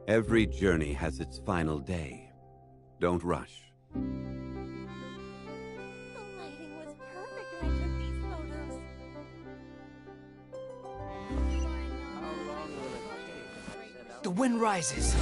Every journey has its final day. Don't rush. The lighting was perfect when I took these photos. The wind rises.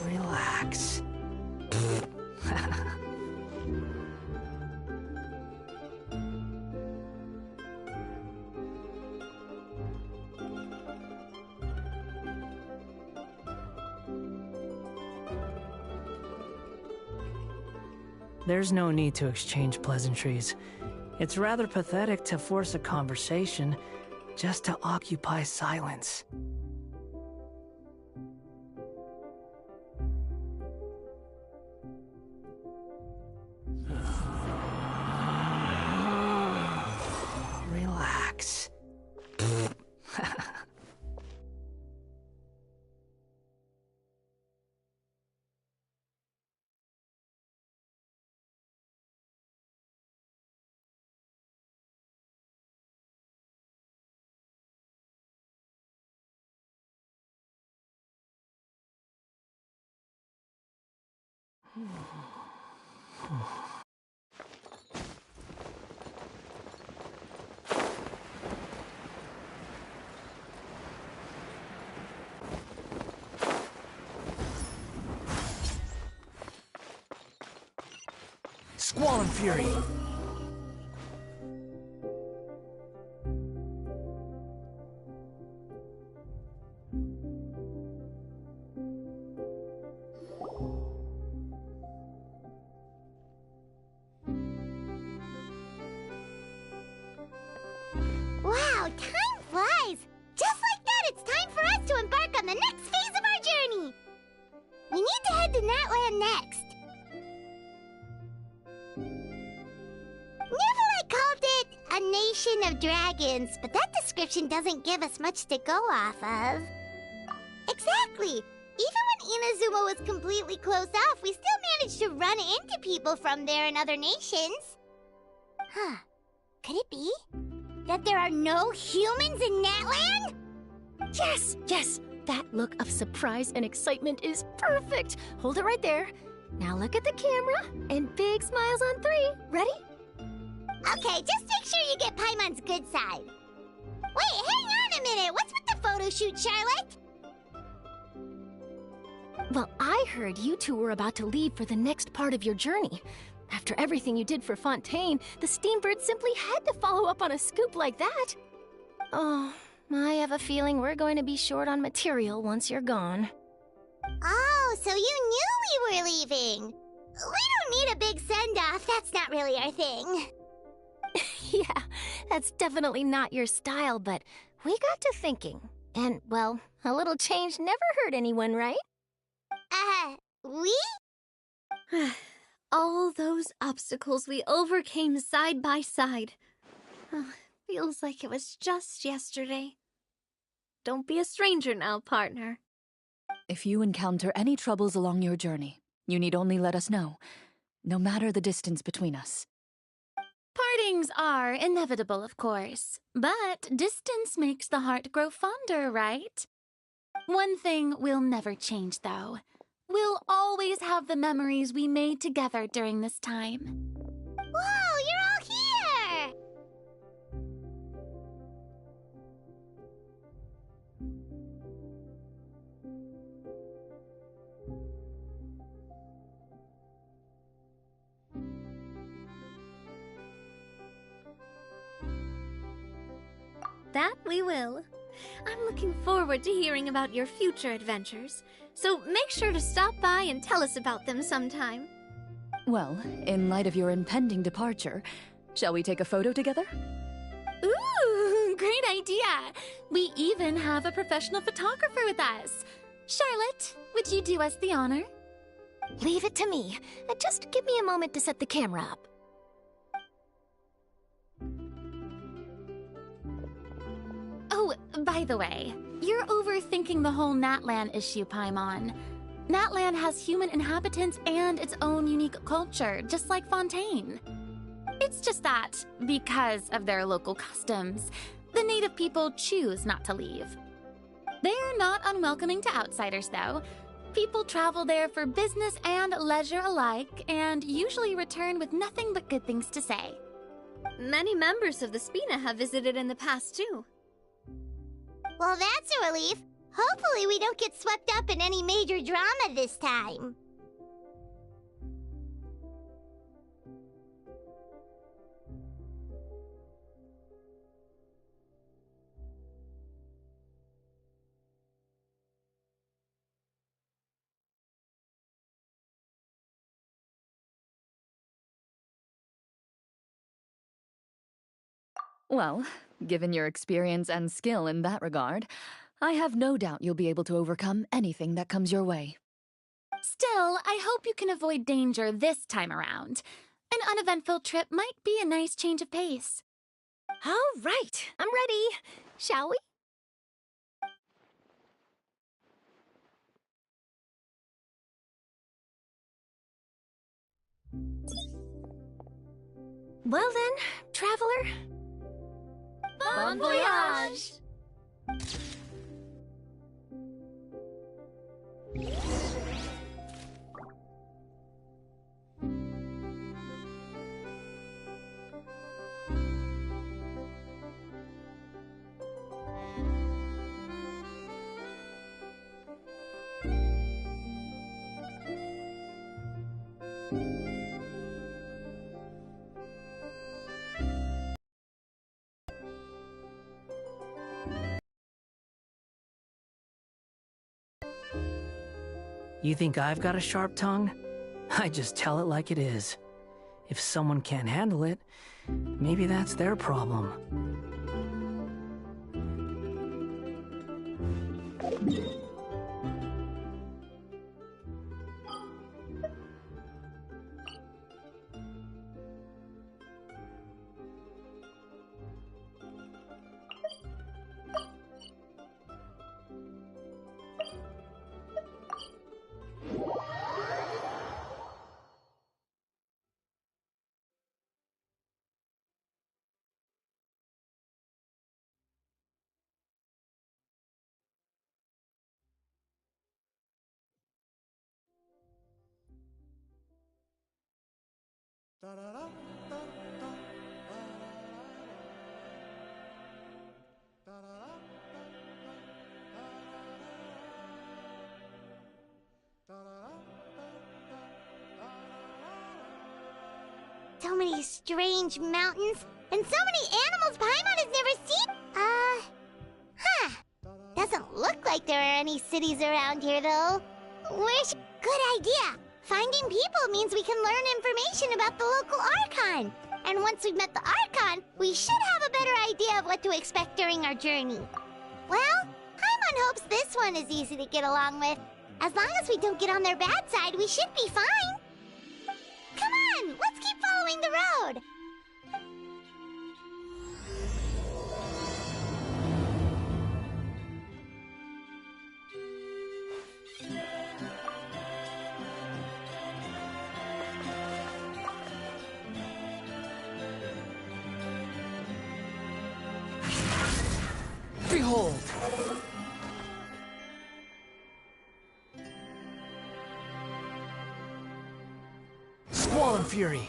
Relax. There's no need to exchange pleasantries. It's rather pathetic to force a conversation just to occupy silence. Relax. Squall and fury. Wow, time flies! Just like that, it's time for us to embark on the next phase of our journey! We need to head to Natland next. Neverlight called it a nation of dragons, but that description doesn't give us much to go off of. Exactly! Even when Inazuma was completely closed off, we still managed to run into people from there and other nations. Huh. Could it be that there are no humans in Natland? Yes, yes! That look of surprise and excitement is perfect! Hold it right there. Now look at the camera, and big smiles on 3. Ready? Okay, just make sure you get Paimon's good side. Wait, hang on a minute! What's with the photo shoot, Charlotte? Well, I heard you two were about to leave for the next part of your journey. After everything you did for Fontaine, the Steambird simply had to follow up on a scoop like that. Oh, I have a feeling we're going to be short on material once you're gone. Oh, so you knew we were leaving. We don't need a big send-off. That's not really our thing. Yeah, that's definitely not your style, but we got to thinking. And, well, a little change never hurt anyone, right? We? All those obstacles we overcame side by side. Feels like it was just yesterday. Don't be a stranger now, partner. If you encounter any troubles along your journey, you need only let us know, no matter the distance between us. Partings are inevitable, of course, but distance makes the heart grow fonder, right? One thing will never change, though. We'll always have the memories we made together during this time. Whoa, you're all here! That we will. I'm looking forward to hearing about your future adventures, so make sure to stop by and tell us about them sometime. Well, in light of your impending departure, shall we take a photo together? Ooh, great idea! We even have a professional photographer with us. Charlotte, would you do us the honor? Leave it to me. Just give me a moment to set the camera up. Oh, by the way, you're overthinking the whole Natlan issue, Paimon. Natlan has human inhabitants and its own unique culture, just like Fontaine. It's just that, because of their local customs, the native people choose not to leave. They're not unwelcoming to outsiders, though. People travel there for business and leisure alike, and usually return with nothing but good things to say. Many members of the Spina have visited in the past, too. Well, that's a relief. Hopefully we don't get swept up in any major drama this time. Well, given your experience and skill in that regard, I have no doubt you'll be able to overcome anything that comes your way. Still, I hope you can avoid danger this time around. An uneventful trip might be a nice change of pace. All right, I'm ready. Shall we? Well then, traveler. Bon voyage! You think I've got a sharp tongue? I just tell it like it is. If someone can't handle it, maybe that's their problem. So many strange mountains, and so many animals Paimon has never seen. Doesn't look like there are any cities around here, though. Good idea. Finding people means we can learn information about the local Archon. And once we've met the Archon, we should have a better idea of what to expect during our journey. Well, Paimon hopes this one is easy to get along with. As long as we don't get on their bad side, we should be fine. Come following the road. Behold! Squall Fury!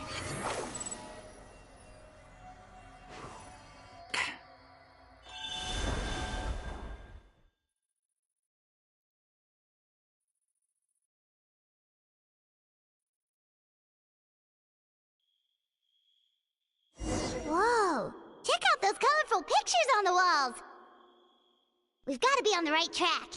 Whoa! Check out those colorful pictures on the walls! We've got to be on the right track.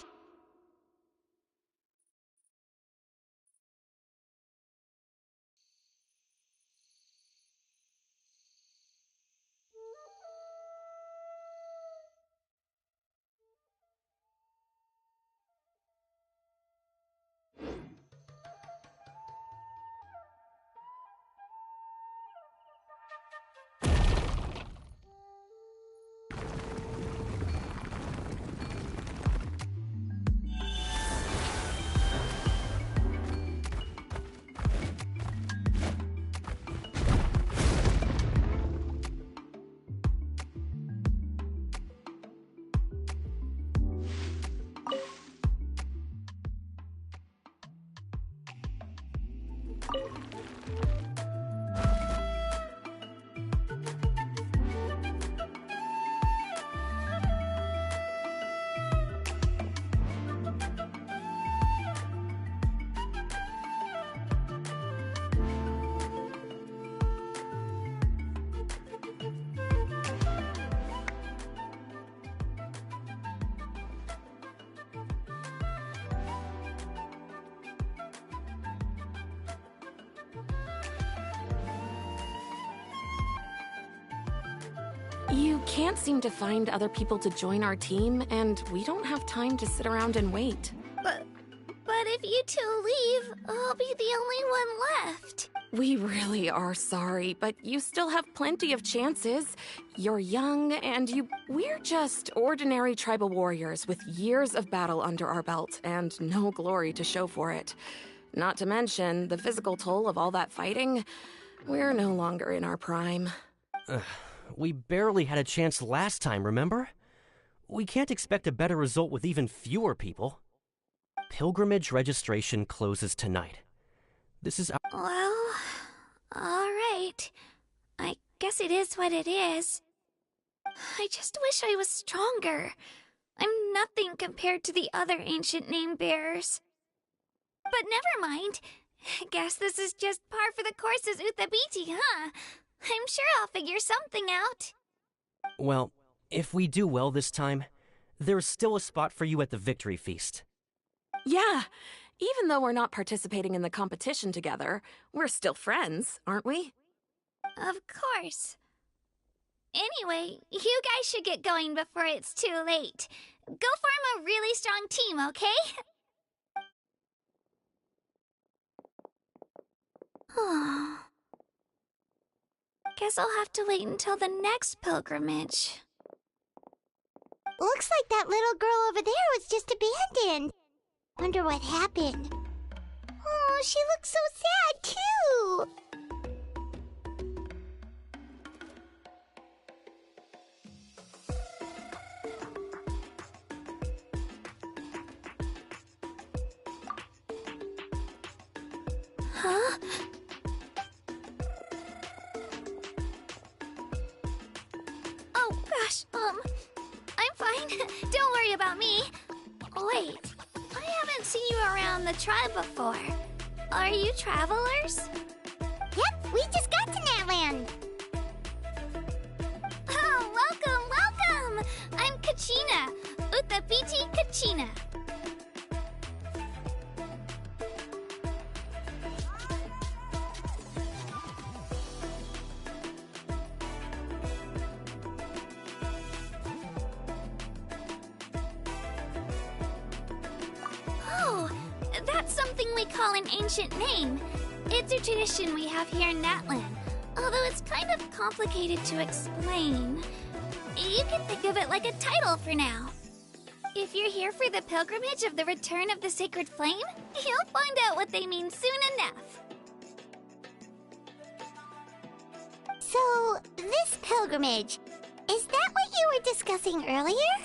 You can't seem to find other people to join our team, and we don't have time to sit around and wait. But if you two leave, I'll be the only one left. We really are sorry, but you still have plenty of chances. You're young, and we're just ordinary tribal warriors with years of battle under our belt and no glory to show for it. Not to mention the physical toll of all that fighting. We're no longer in our prime. We barely had a chance last time, remember? We can't expect a better result with even fewer people. Pilgrimage registration closes tonight. This is our... Well, alright. I guess it is what it is. I just wish I was stronger. I'm nothing compared to the other ancient name bearers. But never mind. Guess this is just par for the course as Uthabiti, huh? I'm sure I'll figure something out. Well, if we do well this time, there's still a spot for you at the victory feast. Yeah, even though we're not participating in the competition together, we're still friends, aren't we? Of course. Anyway, you guys should get going before it's too late. Go form a really strong team, okay? Guess I'll have to wait until the next pilgrimage. Looks like that little girl over there was just abandoned. Wonder what happened. Oh, she looks so sad, too. Huh? Oh, gosh, I'm fine. Don't worry about me. Wait, I haven't seen you around the tribe before. Are you travelers? Yep, we just got to Natland. Oh, welcome! I'm Kachina, Uthabiti Kachina. Oh, that's something we call an ancient name. It's a tradition we have here in Natland. Although it's kind of complicated to explain. You can think of it like a title for now. If you're here for the pilgrimage of the return of the sacred flame, you'll find out what they mean soon enough. So, this pilgrimage, is that what you were discussing earlier?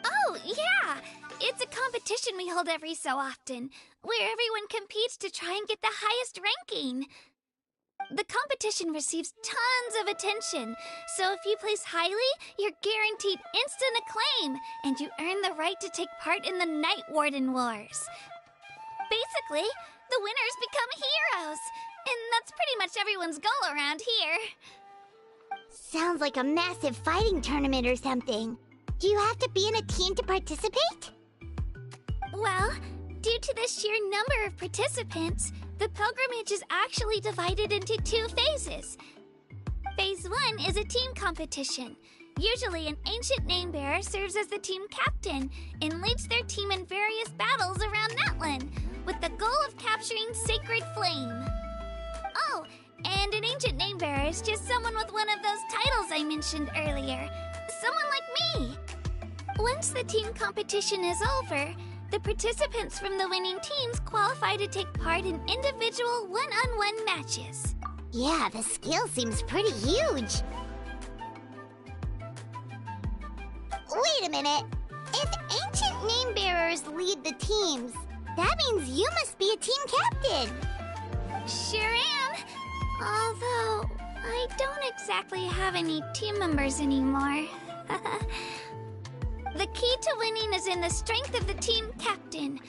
Oh, yeah! It's a competition we hold every so often, where everyone competes to try and get the highest ranking. The competition receives tons of attention, so if you place highly, you're guaranteed instant acclaim, and you earn the right to take part in the Night Warden Wars. Basically, the winners become heroes, and that's pretty much everyone's goal around here. Sounds like a massive fighting tournament or something. Do you have to be in a team to participate? Well, due to the sheer number of participants, the pilgrimage is actually divided into 2 phases. Phase 1 is a team competition. Usually an ancient name-bearer serves as the team captain and leads their team in various battles around Natlan, with the goal of capturing Sacred Flame. Oh, and an ancient name-bearer is just someone with one of those titles I mentioned earlier. Someone like me. Once the team competition is over, the participants from the winning teams qualify to take part in individual one-on-one matches. Yeah, the scale seems pretty huge. Wait a minute. If ancient name-bearers lead the teams, that means you must be a team captain. Sure am. Although, I don't exactly have any team members anymore. The key to winning is in the strength of the team captain.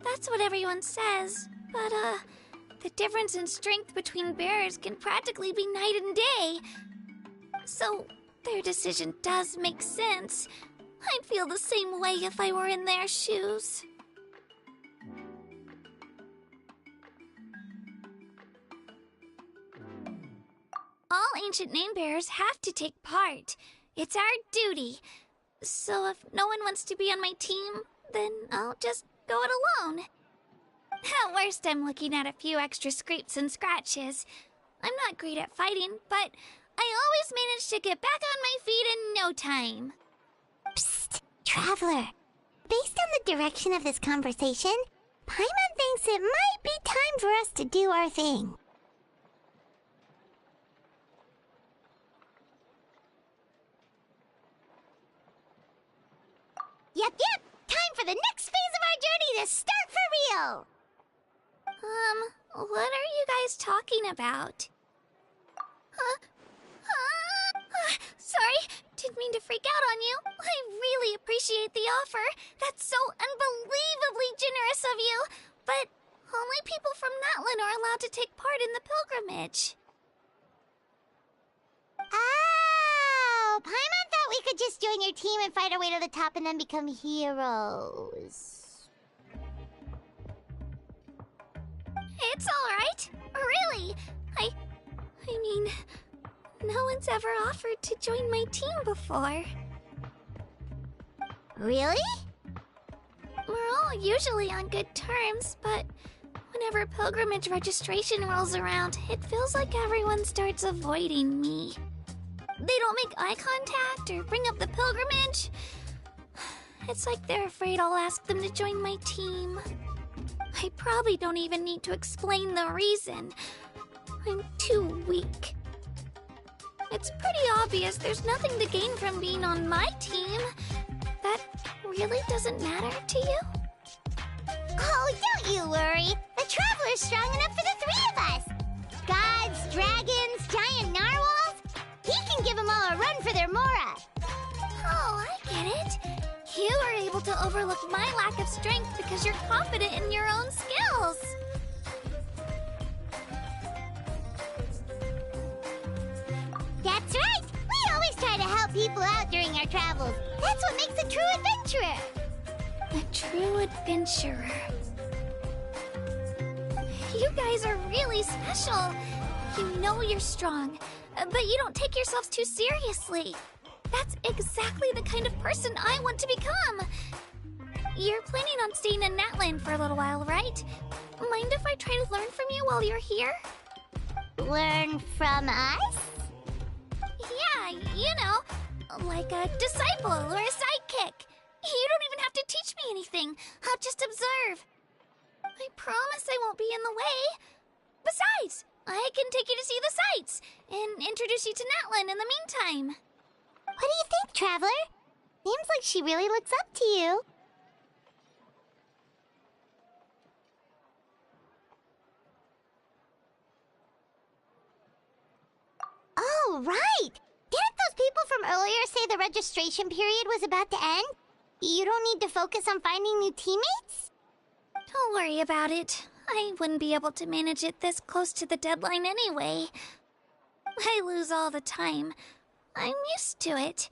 That's what everyone says. But, the difference in strength between bearers can practically be night and day. So, their decision does make sense. I'd feel the same way if I were in their shoes. All ancient name-bearers have to take part. It's our duty. So if no one wants to be on my team, then I'll just go it alone. At worst, I'm looking at a few extra scrapes and scratches. I'm not great at fighting, but I always manage to get back on my feet in no time. Psst, Traveler. Based on the direction of this conversation, Paimon thinks it might be time for us to do our thing. Yep, time for the next phase of our journey to start for real! What are you guys talking about? Sorry, didn't mean to freak out on you. I really appreciate the offer. That's so unbelievably generous of you. But only people from Natlan are allowed to take part in the pilgrimage. Oh, Paimon thought we could just join your team and fight our way to the top and then become heroes. It's alright. Really. I mean, no one's ever offered to join my team before. Really? We're all usually on good terms, but whenever pilgrimage registration rolls around, it feels like everyone starts avoiding me. They don't make eye contact or bring up the pilgrimage. It's like they're afraid I'll ask them to join my team. I probably don't even need to explain the reason. I'm too weak. It's pretty obvious there's nothing to gain from being on my team. That really doesn't matter to you? Oh, don't you worry. The Traveler's strong enough for the 3 of us. Gods, dragons, giant narwhals. He can give them all a run for their Mora. Oh, I get it. You are able to overlook my lack of strength because you're confident in your own skills. That's right. We always try to help people out during our travels. That's what makes a true adventurer. A true adventurer. You guys are really special. You know you're strong, but you don't take yourselves too seriously. That's exactly the kind of person I want to become. You're planning on staying in Natlan for a little while, right? Mind if I try to learn from you while you're here? Learn from us? Yeah, you know, like a disciple or a sidekick. You don't even have to teach me anything. I'll just observe. I promise I won't be in the way. Besides, I can take you to see the sights and introduce you to Natlin in the meantime. What do you think, Traveler? Seems like she really looks up to you. Oh, right! Didn't those people from earlier say the registration period was about to end? You don't need to focus on finding new teammates? Don't worry about it. I wouldn't be able to manage it this close to the deadline anyway. I lose all the time. I'm used to it.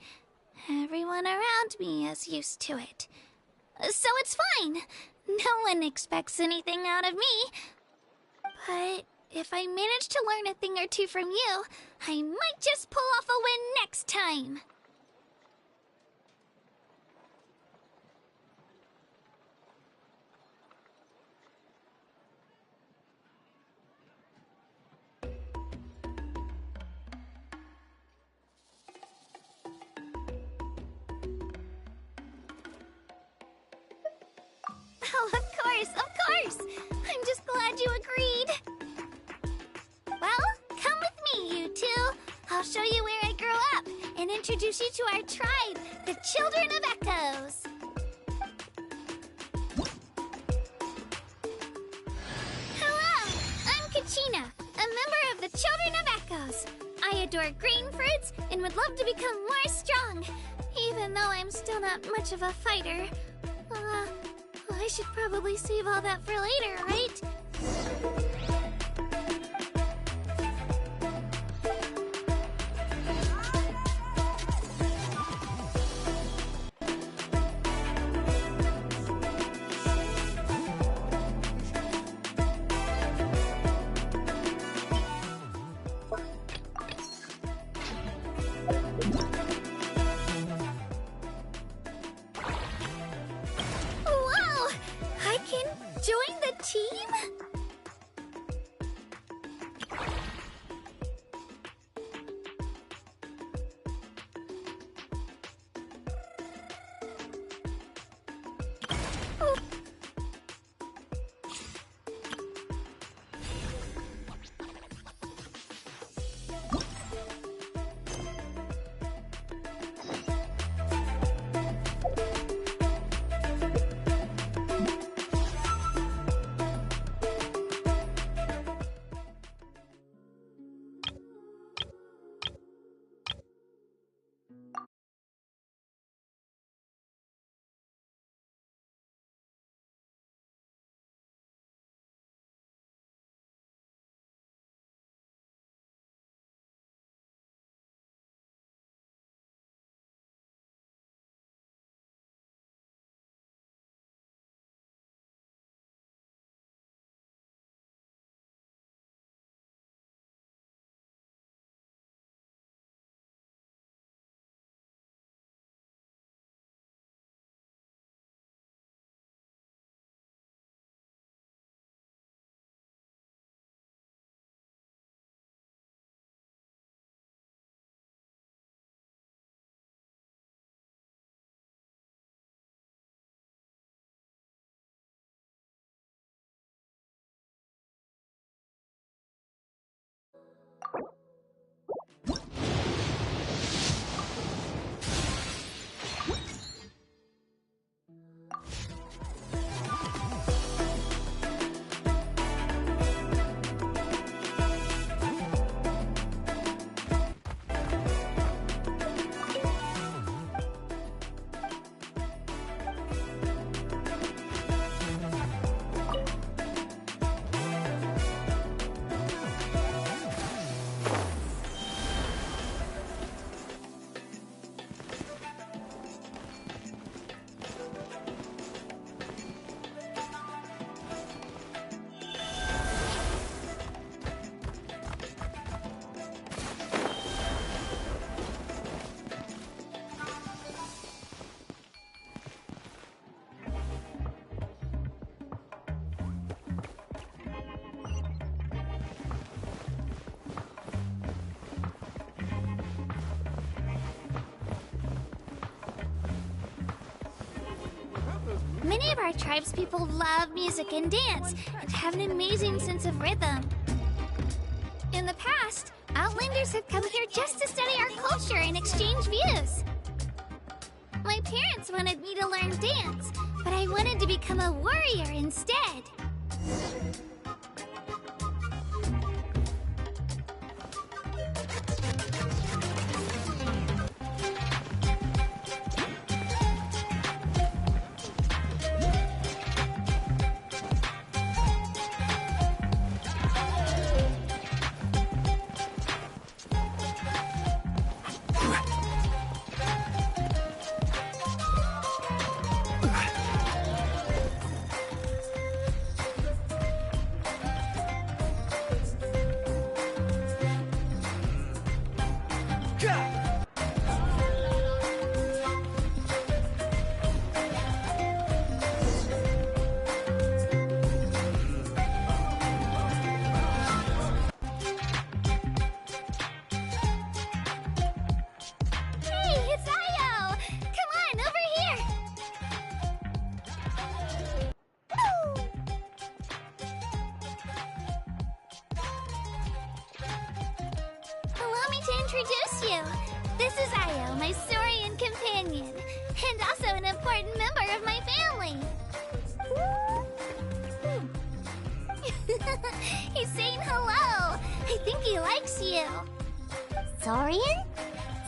Everyone around me is used to it. So it's fine. No one expects anything out of me. But if I manage to learn a thing or two from you, I might just pull off a win next time. Oh, of course! I'm just glad you agreed. Well, come with me, you two. I'll show you where I grew up and introduce you to our tribe, the Children of Echoes. Hello, I'm Kachina, a member of the Children of Echoes. I adore green fruits and would love to become more strong, even though I'm still not much of a fighter. I should probably save all that for later, right? Whoa! I can join the team? Many of our tribespeople love music and dance, and have an amazing sense of rhythm. In the past, Outlanders have come here just to study our culture and exchange views. My parents wanted me to learn dance, but I wanted to become a warrior instead. Introduce you. This is Io, my Saurian companion, and also an important member of my family. He's saying hello. I think he likes you. Saurian?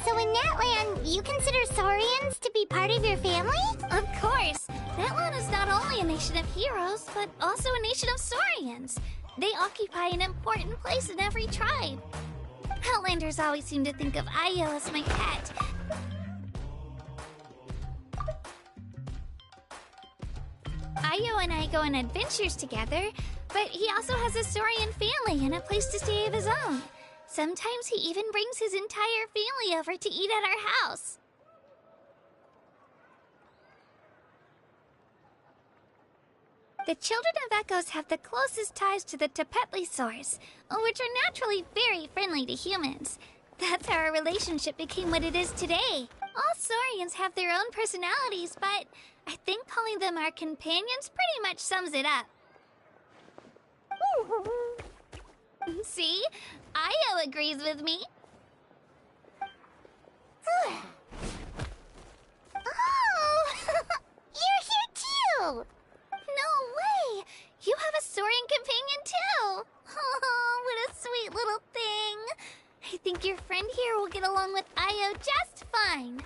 So in that land, you consider Saurians to be part of your family? Of course. That land is not only a nation of heroes, but also a nation of Saurians. They occupy an important place in every tribe. Outlanders always seem to think of Io as my pet. Io and I go on adventures together, but he also has a Saurian family and a place to stay of his own. Sometimes he even brings his entire family over to eat at our house. The children of Echoes have the closest ties to the Tepetlisaurs, which are naturally very friendly to humans. That's how our relationship became what it is today. All Saurians have their own personalities, but I think calling them our companions pretty much sums it up. See? Io agrees with me. Oh! You're here too! No way! You have a Saurian companion too! Oh, what a sweet little thing! I think your friend here will get along with Io just fine.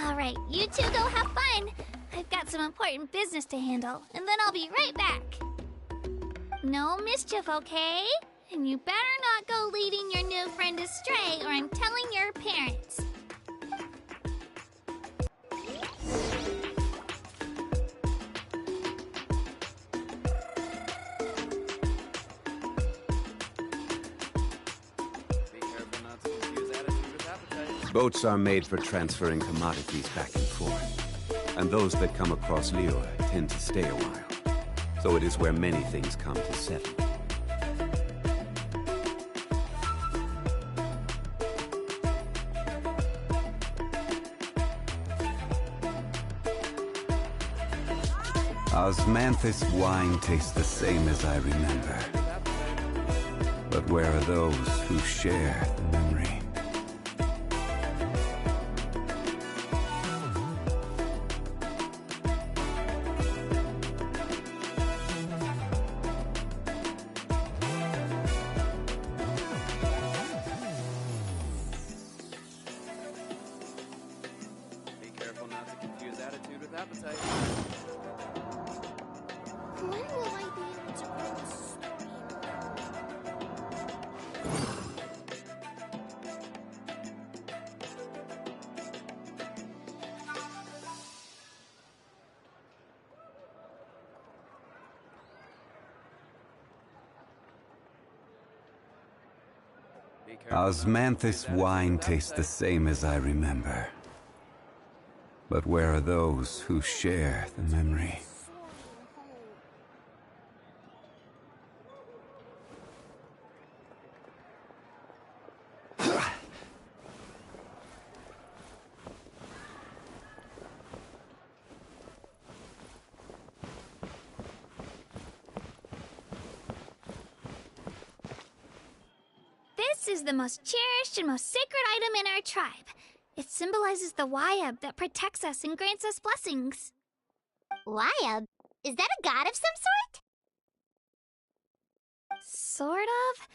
Alright, you two go have fun. I've got some important business to handle, and then I'll be right back. No mischief, okay? And you better not go leading your new friend astray, or I'm telling your parents. Boats are made for transferring commodities back and forth, and those that come across Lior tend to stay a while. So it is where many things come to settle. Osmanthus wine tastes the same as I remember. But where are those who share the memory? Be careful not to confuse attitude with appetite. When will I be able to bring a story? Osmanthus wine tastes the same as I remember. But where are those who share the memory? is the most cherished and most sacred item in our tribe. It symbolizes the Wayab that protects us and grants us blessings. Wayab? Is that a god of some sort? Sort of.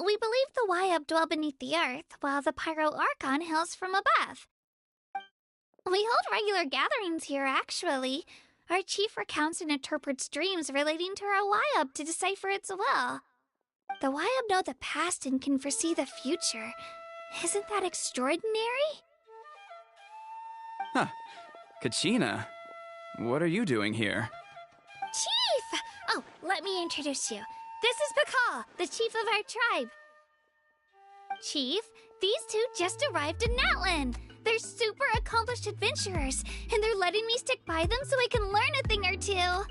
We believe the Wayab dwell beneath the earth, while the Pyro Archon hails from above. We hold regular gatherings here, actually. Our chief recounts and interprets dreams relating to our Wayab to decipher its will. The Wayab know the past and can foresee the future. Isn't that extraordinary? Huh. Kachina, what are you doing here? Chief! Oh, let me introduce you. This is Pakal, the chief of our tribe. Chief, these two just arrived in Natlan. They're super accomplished adventurers, and they're letting me stick by them so I can learn a thing or two.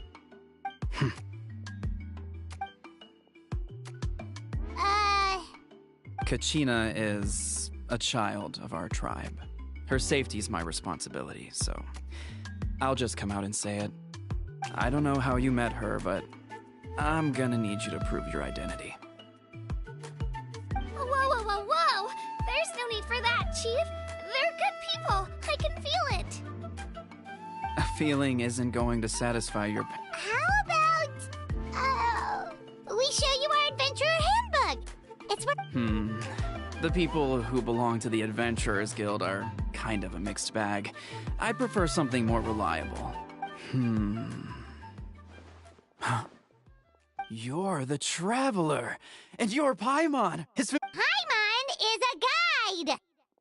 Kachina is a child of our tribe. Her safety's my responsibility, so I'll just come out and say it. I don't know how you met her, but I'm gonna need you to prove your identity. Whoa. There's no need for that, Chief. They're good people. I can feel it. A feeling isn't going to satisfy your... How about, we show you our adventurer handbook? It's what... The people who belong to the Adventurers Guild are kind of a mixed bag. I prefer something more reliable. You're the Traveler, and you're Paimon. Paimon is a guide!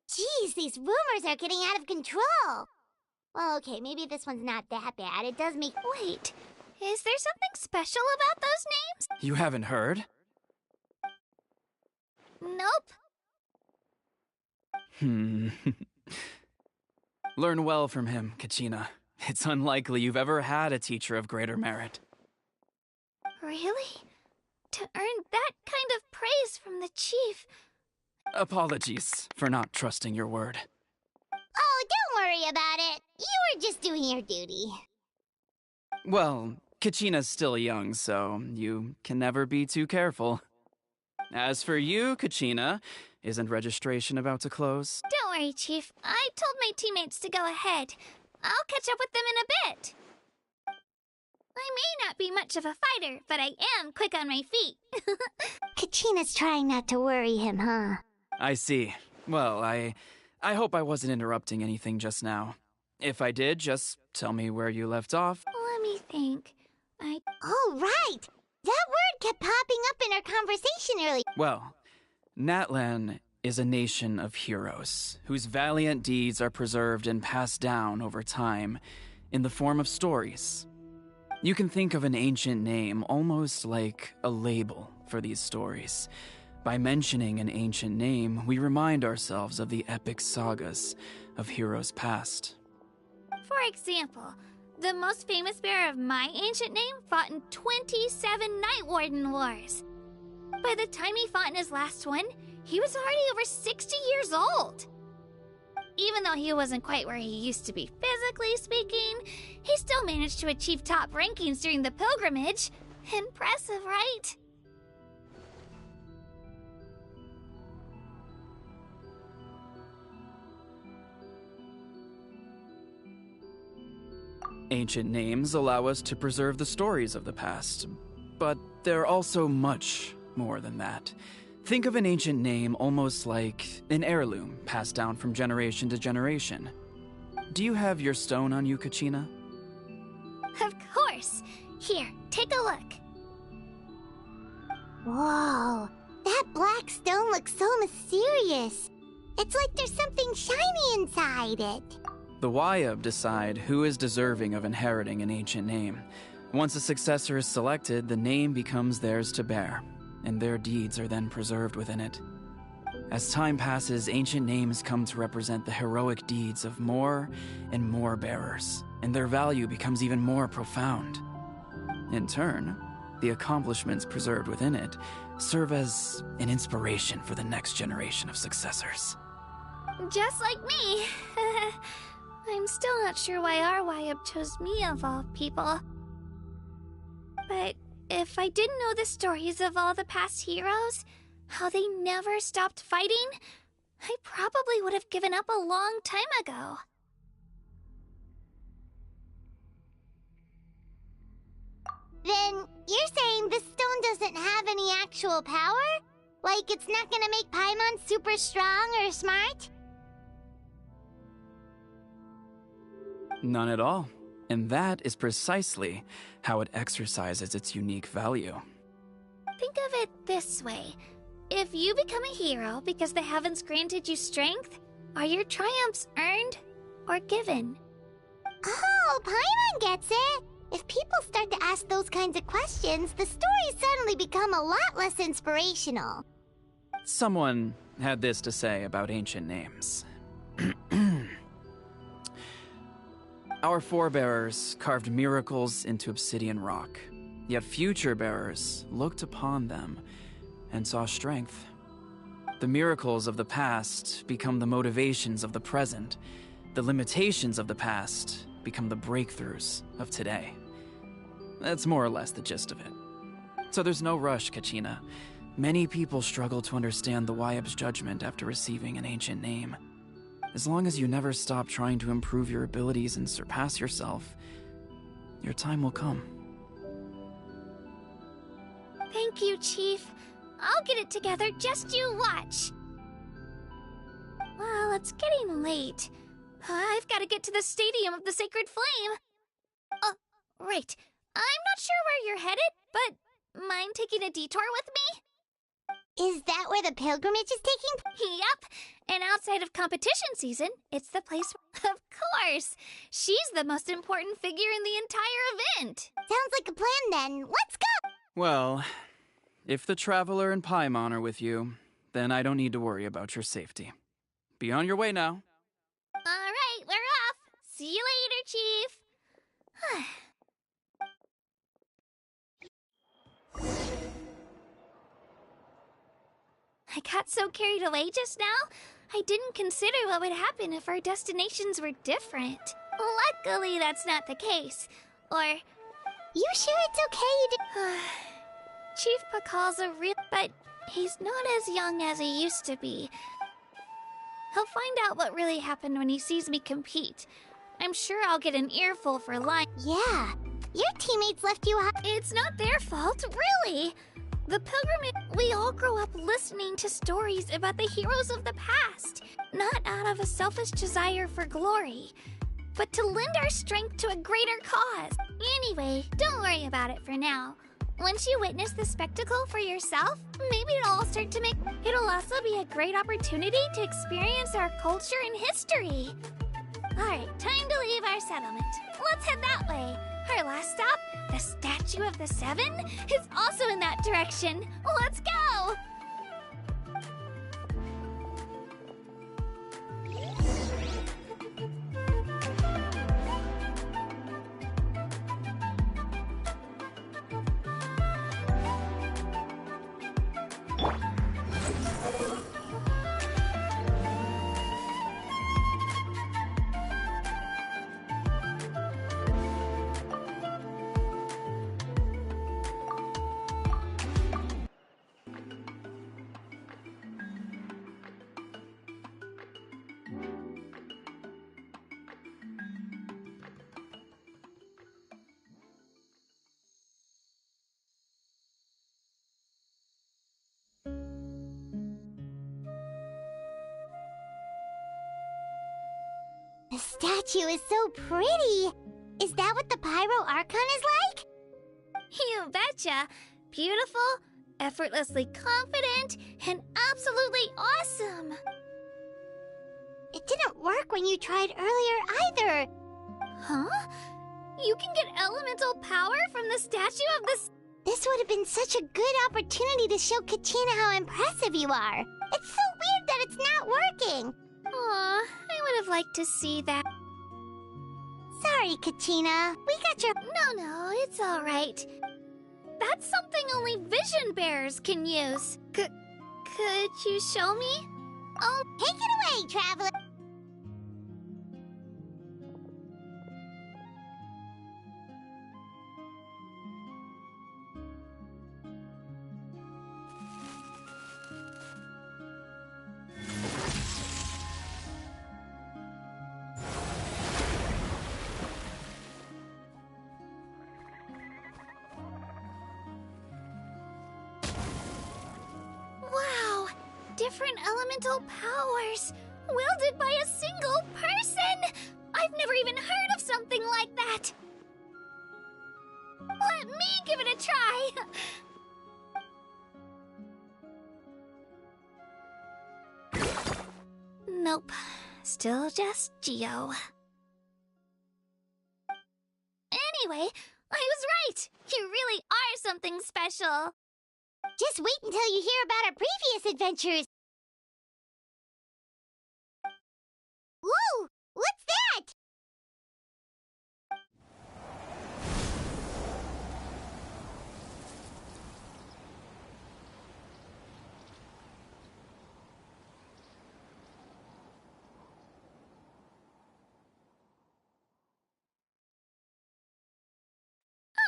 Jeez, these rumors are getting out of control. Well, okay, maybe this one's not that bad. It does make... Wait, is there something special about those names? You haven't heard? Nope. Learn well from him, Kachina. It's unlikely you've ever had a teacher of greater merit. Really? To earn that kind of praise from the chief... Apologies for not trusting your word. Oh, don't worry about it. You were just doing your duty. Well, Kachina's still young, so you can never be too careful. As for you, Kachina, isn't registration about to close? Don't worry, Chief. I told my teammates to go ahead. I'll catch up with them in a bit. I may not be much of a fighter, but I am quick on my feet. Kachina's trying not to worry him, huh? I see. Well, I hope I wasn't interrupting anything just now. If I did, just tell me where you left off. Let me think. Oh, right! That word kept popping up in our conversation earlier. Well, Natlan is a nation of heroes whose valiant deeds are preserved and passed down over time in the form of stories. You can think of an ancient name almost like a label for these stories. By mentioning an ancient name, we remind ourselves of the epic sagas of heroes past. For example, the most famous bearer of my ancient name fought in 27 Night Warden Wars. By the time he fought in his last one, he was already over 60 years old. Even though he wasn't quite where he used to be physically speaking, he still managed to achieve top rankings during the pilgrimage. Impressive, right? Ancient names allow us to preserve the stories of the past, but they're also much more than that. Think of an ancient name almost like an heirloom passed down from generation to generation. Do you have your stone on you, Kachina? Of course. Here, take a look. Whoa, that black stone looks so mysterious. It's like there's something shiny inside it. The Wayab decide who is deserving of inheriting an ancient name. Once a successor is selected, the name becomes theirs to bear, and their deeds are then preserved within it. As time passes, ancient names come to represent the heroic deeds of more and more bearers, and their value becomes even more profound. In turn, the accomplishments preserved within it serve as an inspiration for the next generation of successors. Just like me. I'm still not sure why our Wayab chose me of all people. But if I didn't know the stories of all the past heroes, How they never stopped fighting? I probably would have given up a long time ago. Then you're saying this stone doesn't have any actual power? Like it's not gonna make Paimon super strong or smart? None at all. And that is precisely how it exercises its unique value. Think of it this way. If you become a hero because the heavens granted you strength, are your triumphs earned or given? Oh, Paimon gets it! If people start to ask those kinds of questions, the stories suddenly become a lot less inspirational. Someone had this to say about ancient names. Our forebears carved miracles into obsidian rock, yet future bearers looked upon them and saw strength. The miracles of the past become the motivations of the present. The limitations of the past become the breakthroughs of today. That's more or less the gist of it. So there's no rush, Kachina. Many people struggle to understand the Wyeb's judgment after receiving an ancient name. As long as you never stop trying to improve your abilities and surpass yourself, your time will come. Thank you, Chief. I'll get it together, just you watch. Well, it's getting late. I've got to get to the Stadium of the Sacred Flame. Oh, right. I'm not sure where you're headed, but mind taking a detour with me? Is that where the pilgrimage is taking? Yep. And outside of competition season, it's the place. Of course. She's the most important figure in the entire event. Sounds like a plan then. Let's go! Well, if the Traveler and Paimon are with you, then I don't need to worry about your safety. Be on your way now. All right, we're off. See you later, Chief. I got so carried away just now, I didn't consider what would happen if our destinations were different. Luckily, that's not the case. Or... You sure it's okay you did? Chief Pakal's a real... But he's not as young as he used to be. He'll find out what really happened when he sees me compete. I'm sure I'll get an earful for lying. Yeah, your teammates left you out. It's not their fault, really. The pilgrimage, we all grow up listening to stories about the heroes of the past, not out of a selfish desire for glory, but to lend our strength to a greater cause. Anyway, don't worry about it for now. Once you witness the spectacle for yourself, maybe it'll all start to make... It'll also be a great opportunity to experience our culture and history. Alright, time to leave our settlement. Let's head that way. Our last stop, the Statue of the Seven, is also in that direction. Let's go! The statue is so pretty. Is that what the Pyro Archon is like? You betcha. Beautiful, effortlessly confident, and absolutely awesome. It didn't work when you tried earlier either. Huh? You can get elemental power from the statue of the... This would have been such a good opportunity to show Kachina how impressive you are. It's so weird that it's not working. Aw, I would have liked to see that. Sorry, Kachina. We got your... No, it's all right. That's something only vision bearers can use. Could you show me? Oh, take it away, Traveler. different elemental powers, wielded by a single person! I've never even heard of something like that! Let me give it a try! Nope. Still just Geo. Anyway, I was right! You really are something special! Just wait until you hear about our previous adventures. Whoa! What's that?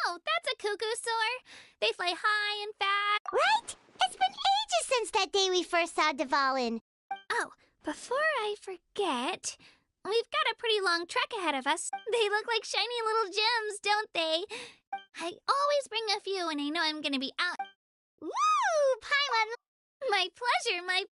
Oh, that's a cuckoo soar. They fly high and fast. Right? It's been ages since that day we first saw Dvalin. Oh, before I forget, we've got a pretty long trek ahead of us. They look like shiny little gems, don't they? I always bring a few when I know I'm gonna be out. Woo! Paimon! My pleasure, my...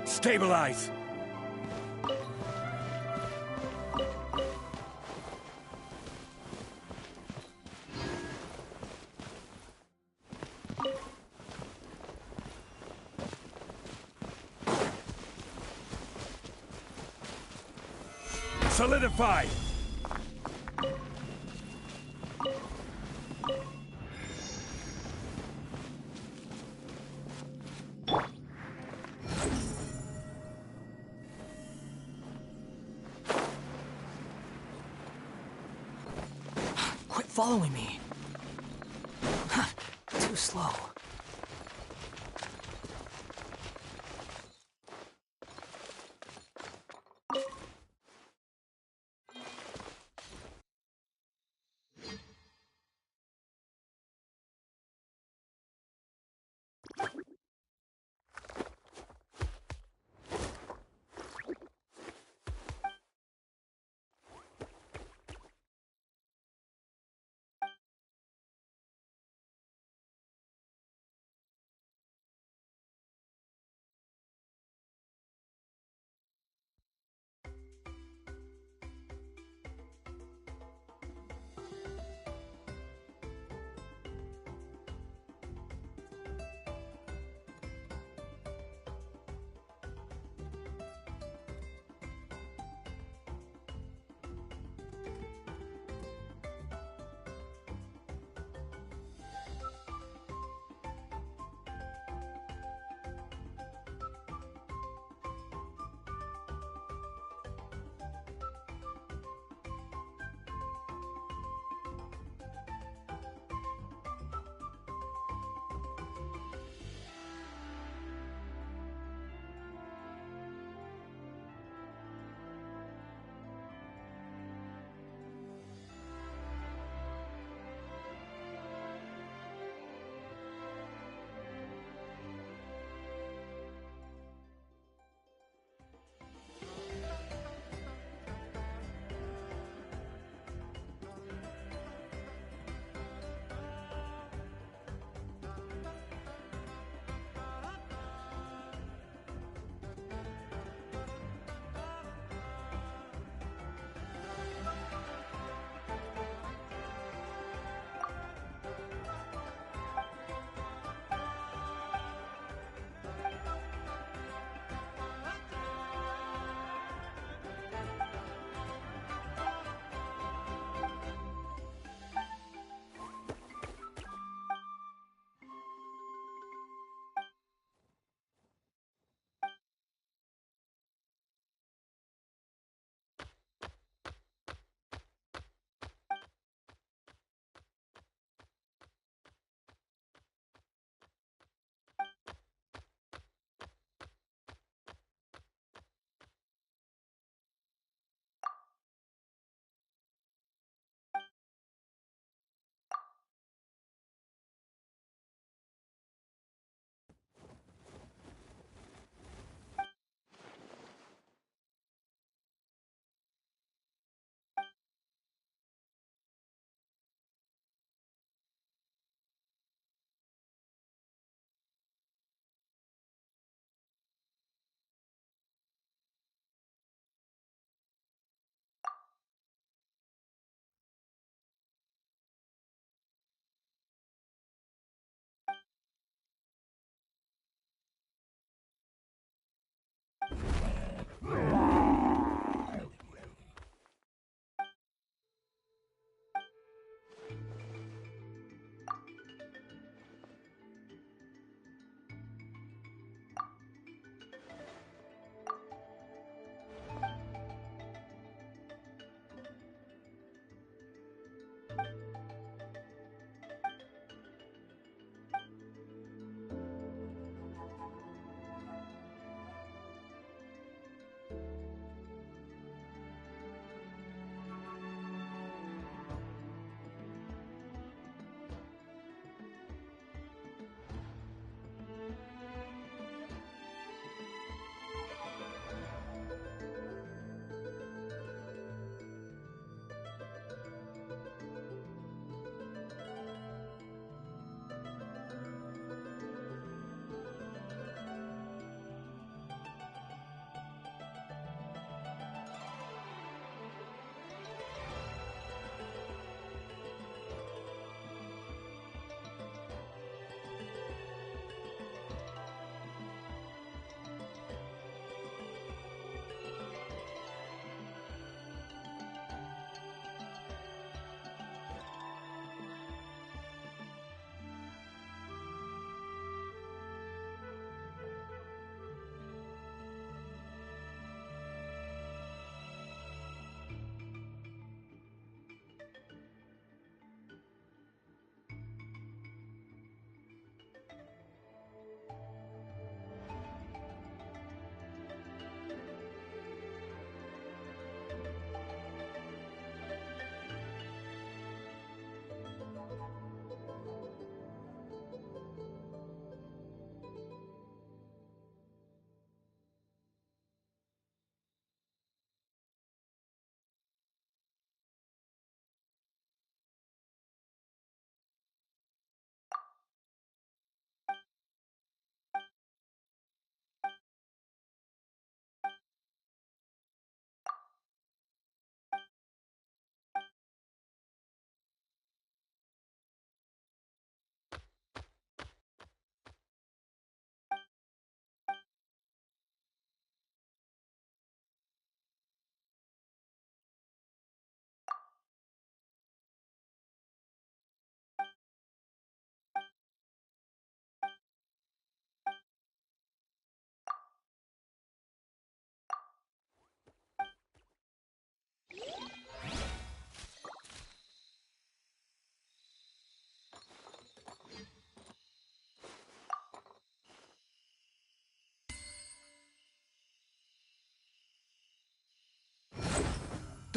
Stabilize! Solidify! Quit following me. Too slow.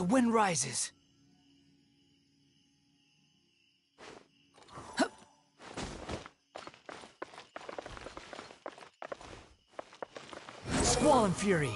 the wind rises. Squall and fury.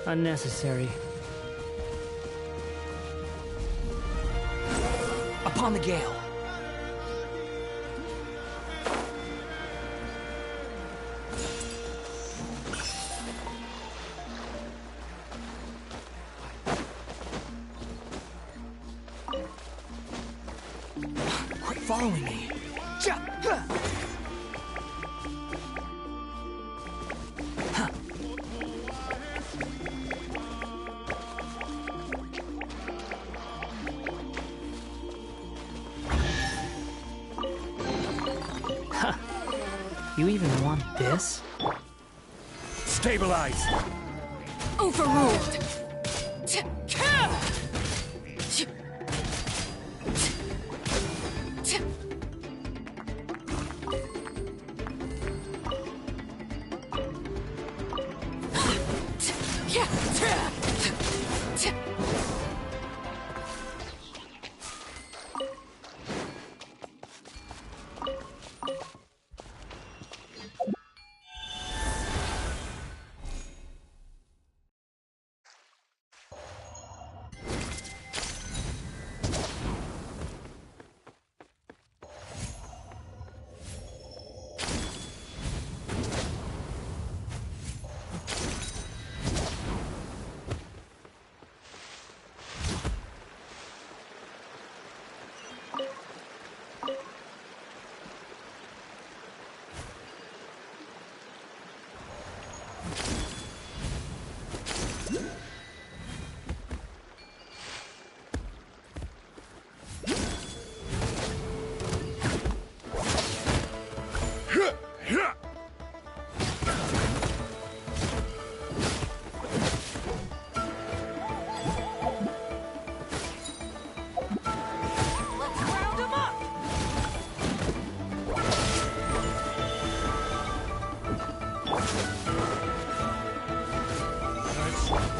Unnecessary. Upon the gale. Quit following me. You even want this? Stabilize! Overruled!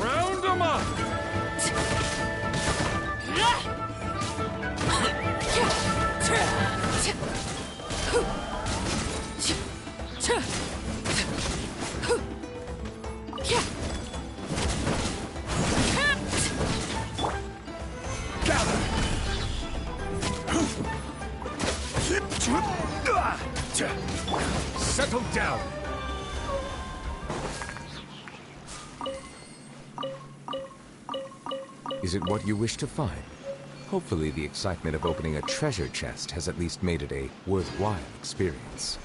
Round 'em up! Settle down! Is it what you wish to find? Hopefully the excitement of opening a treasure chest has at least made it a worthwhile experience.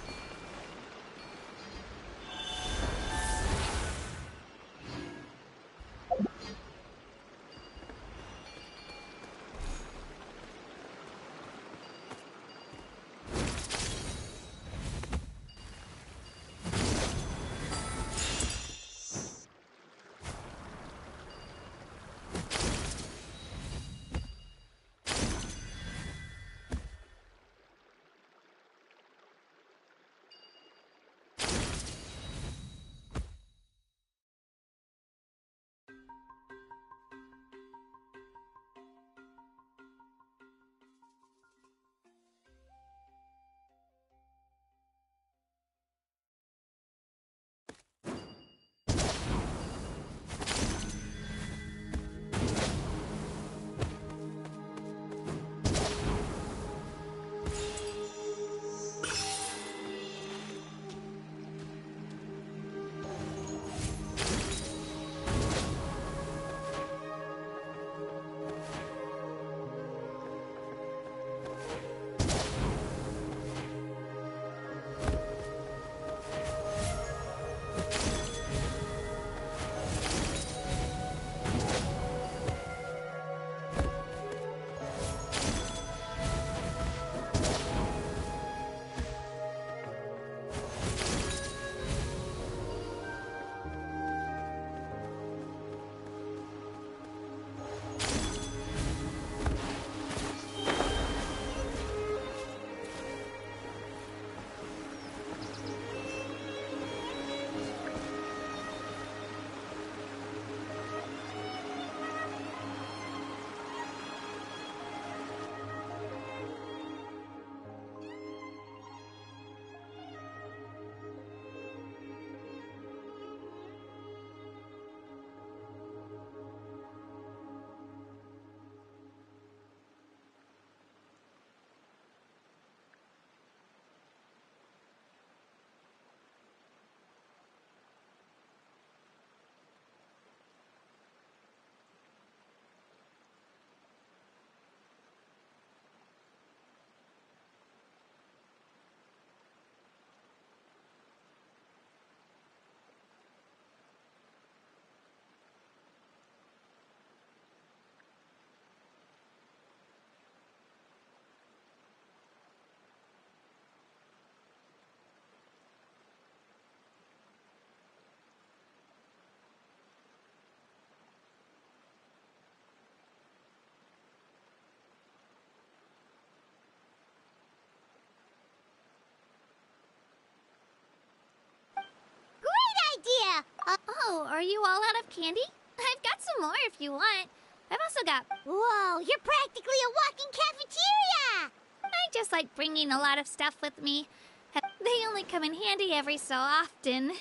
Oh, are you all out of candy? I've got some more if you want. I've also got... Whoa, you're practically a walking cafeteria! I just like bringing a lot of stuff with me. They only come in handy every so often.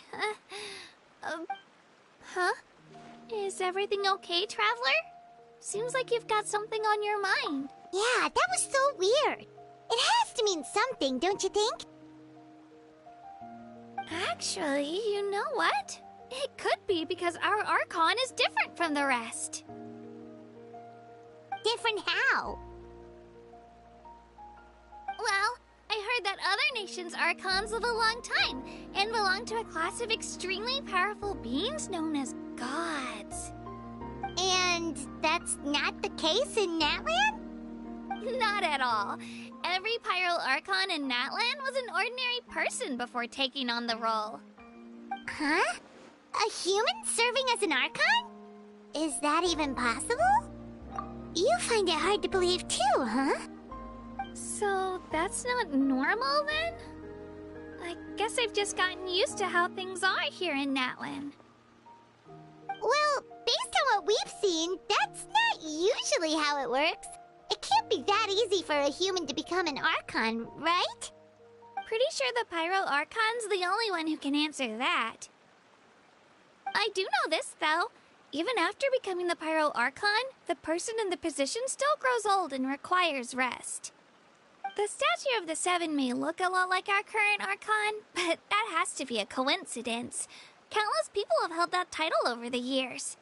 Huh? Is everything okay, Traveler? Seems like you've got something on your mind. Yeah, that was so weird. It has to mean something, don't you think? Actually, you know what? It could be because our Archon is different from the rest. Different how? Well, I heard that other nations' Archons live a long time and belong to a class of extremely powerful beings known as gods. And that's not the case in Natlan? Not at all. Every Pyro Archon in Natlan was an ordinary person before taking on the role. Huh? A human serving as an Archon? Is that even possible? You find it hard to believe too, huh? So that's not normal then? I guess I've just gotten used to how things are here in Natlan. Well, based on what we've seen, that's not usually how it works. It can't be that easy for a human to become an Archon, right? Pretty sure the Pyro Archon's the only one who can answer that. I do know this, though. Even after becoming the Pyro Archon, the person in the position still grows old and requires rest. The Statue of the Seven may look a lot like our current Archon, but that has to be a coincidence. Countless people have held that title over the years.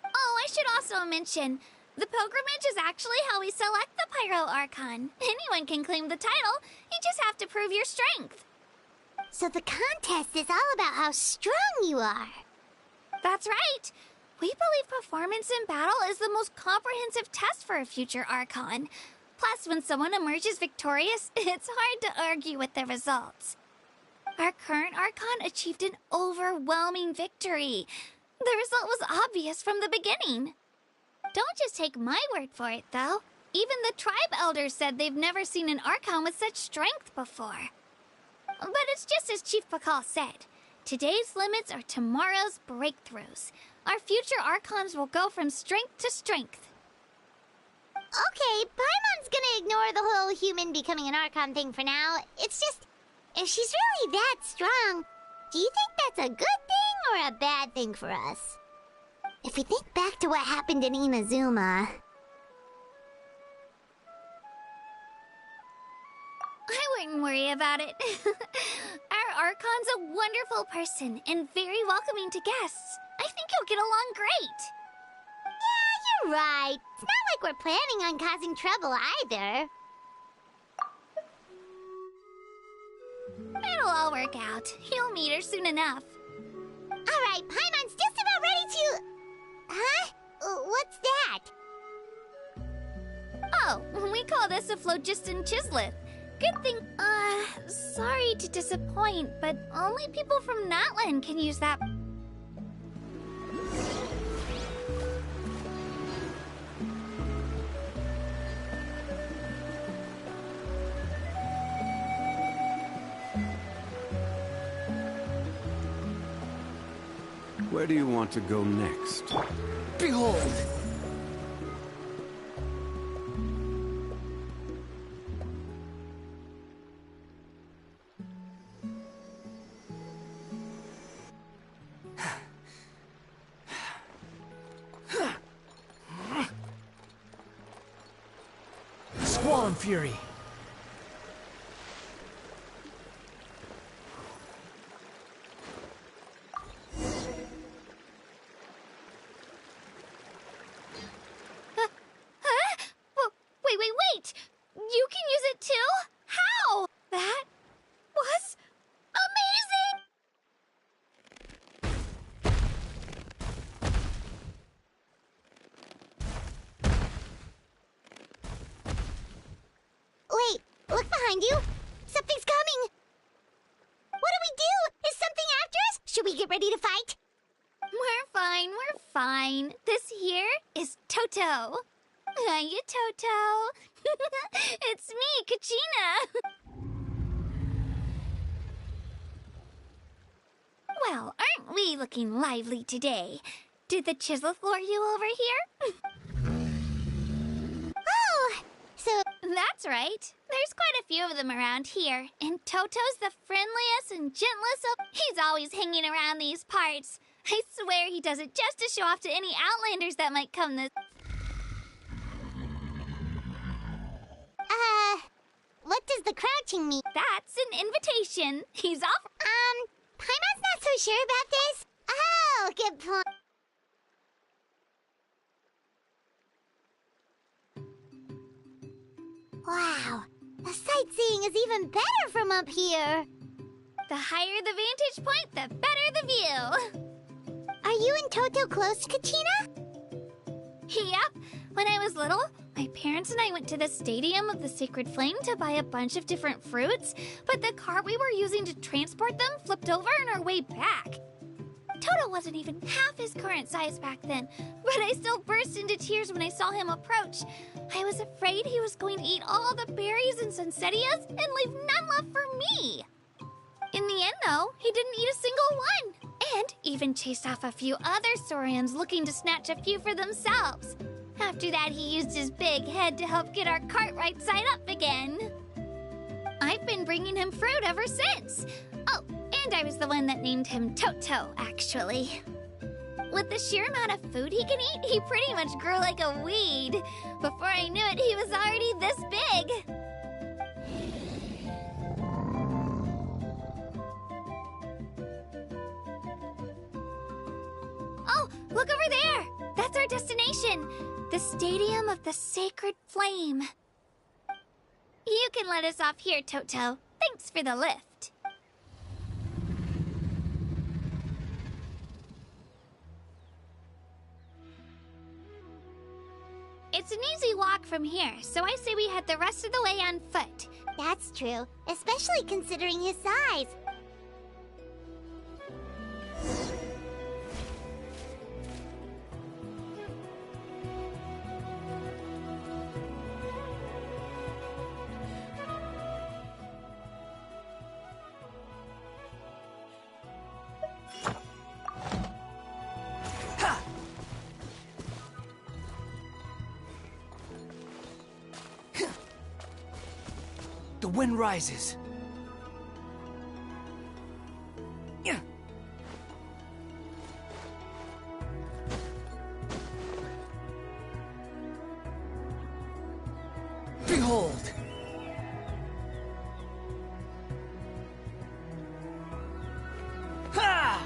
Oh, I should also mention, the pilgrimage is actually how we select the Pyro Archon. Anyone can claim the title, you just have to prove your strength. So the contest is all about how strong you are. That's right. We believe performance in battle is the most comprehensive test for a future Archon. Plus, when someone emerges victorious, it's hard to argue with the results. Our current Archon achieved an overwhelming victory. The result was obvious from the beginning. Don't just take my word for it, though. Even the tribe elders said they've never seen an Archon with such strength before. But it's just as Chief Pakal said. Today's limits are tomorrow's breakthroughs. Our future Archons will go from strength to strength. Okay, Paimon's gonna ignore the whole human becoming an Archon thing for now. It's just, if she's really that strong, do you think that's a good thing or a bad thing for us? If we think back to what happened in Inazuma... I wouldn't worry about it. Our Archon's a wonderful person and very welcoming to guests. I think you'll get along great. Yeah, you're right. It's not like we're planning on causing trouble either. It'll all work out. You'll meet her soon enough. Alright, Paimon's just about ready to... Huh? What's that? Oh, we call this a phlogiston chisleth. Good thing... sorry to disappoint, but only people from Natlan can use that... Where do you want to go next? Behold! Squall Fury! Wait! You can use it too? How? That was amazing! Wait, look behind you. Something's coming. What do we do? Is something after us? Should we get ready to fight? We're fine. This here is Toto. Hiya, Toto. It's me, Kachina. Well, aren't we looking lively today. Did the chisel lure you over here? Oh, so... That's right. There's quite a few of them around here, and Toto's the friendliest and gentlest of... He's always hanging around these parts. I swear he does it just to show off to any Outlanders that might come this... What does the crouching mean? That's an invitation. He's off... Paimon's not so sure about this. Oh, good point. Wow, the sightseeing is even better from up here. The higher the vantage point, the better the view. Are you and Toto close to Kachina? Yep. When I was little, my parents and I went to the Stadium of the Sacred Flame to buy a bunch of different fruits, but the cart we were using to transport them flipped over on our way back. Toto wasn't even half his current size back then, but I still burst into tears when I saw him approach. I was afraid he was going to eat all the berries and sunsettias and leave none left for me. In the end, though, he didn't eat a single one, and even chased off a few other saurians looking to snatch a few for themselves. After that, he used his big head to help get our cart right side up again. I've been bringing him fruit ever since. Oh, and I was the one that named him Toto, actually. With the sheer amount of food he can eat, he pretty much grew like a weed. Before I knew it, he was already this big. Oh, look over there! That's our destination! The Stadium of the Sacred Flame. You can let us off here, Toto. Thanks for the lift. It's an easy walk from here, so I say we head the rest of the way on foot. That's true, especially considering his size. The wind rises. Behold! Ha!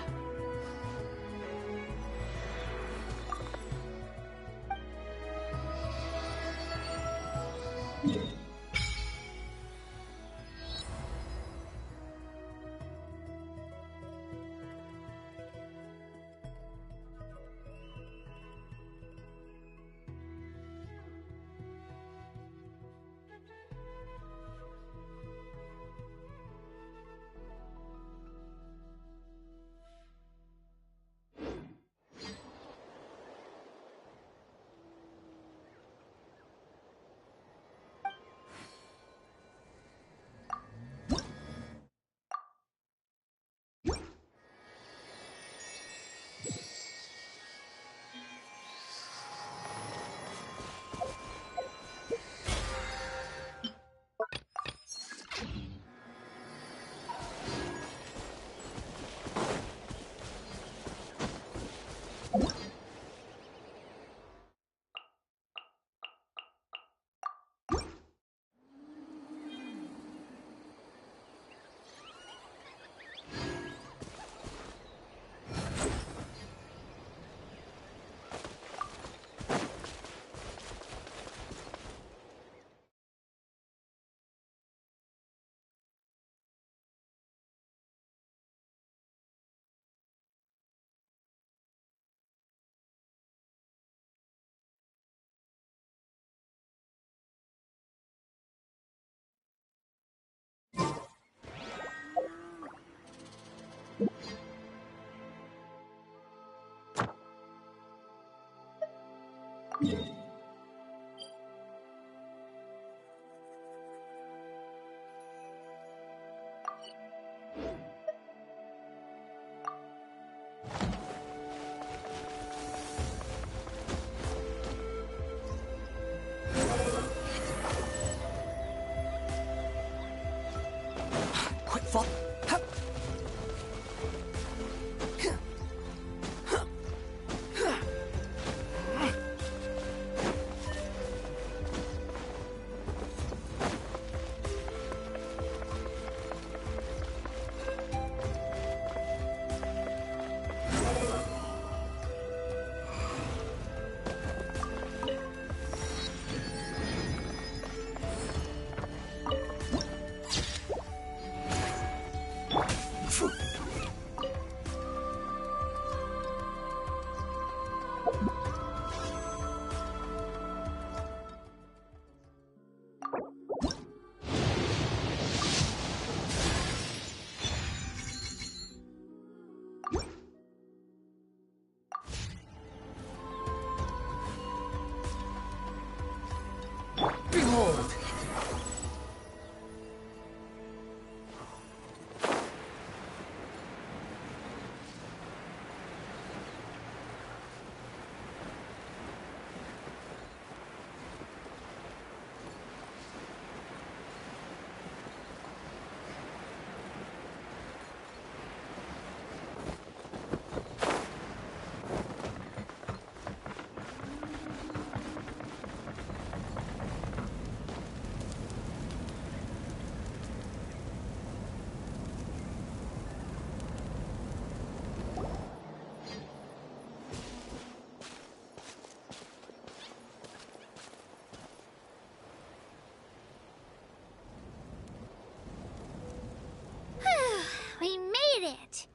it.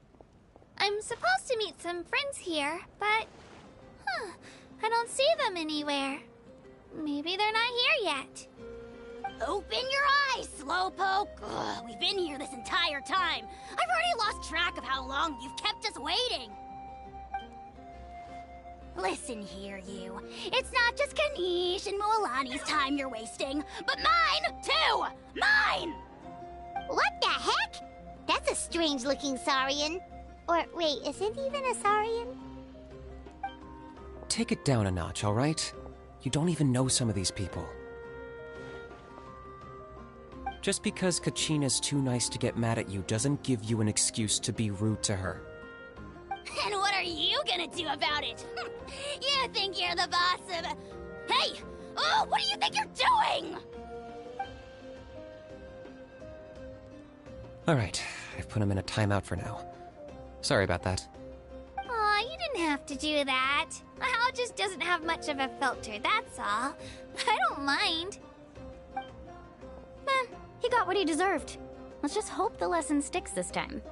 I'm supposed to meet some friends here, but... I don't see them anywhere. Maybe they're not here yet. Open your eyes, Slowpoke! Ugh, we've been here this entire time. I've already lost track of how long you've kept us waiting. Listen here, you. It's not just Kanish and Moalani's time you're wasting, but mine, too! Mine! What the heck? That's a strange-looking Saurian. Or, wait, is it even a Saurian? Take it down a notch, alright? You don't even know some of these people. Just because Kachina's too nice to get mad at you doesn't give you an excuse to be rude to her. And what are you gonna do about it? You think you're the boss of... Hey! Oh, what do you think you're doing? Alright, I've put him in a timeout for now. Sorry about that. Aw, you didn't have to do that. My owl just doesn't have much of a filter, that's all. I don't mind. He got what he deserved. Let's just hope the lesson sticks this time.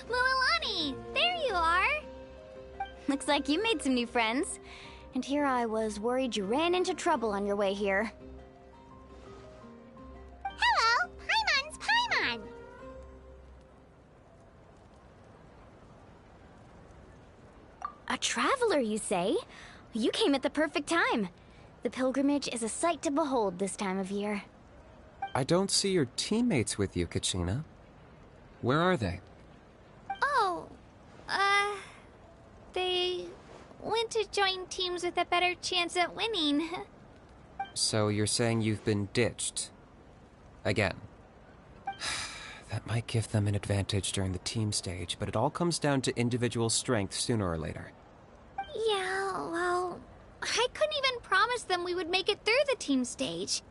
Moalani, there you are. Looks like you made some new friends. And here I was worried you ran into trouble on your way here. Hello, Paimon's Paimon! A traveler, you say? You came at the perfect time. The pilgrimage is a sight to behold this time of year. I don't see your teammates with you, Kachina. Where are they? Oh, they went to join teams with a better chance at winning. So you're saying you've been ditched? Again. That might give them an advantage during the team stage, but it all comes down to individual strength sooner or later. Yeah, well, I couldn't even promise them we would make it through the team stage.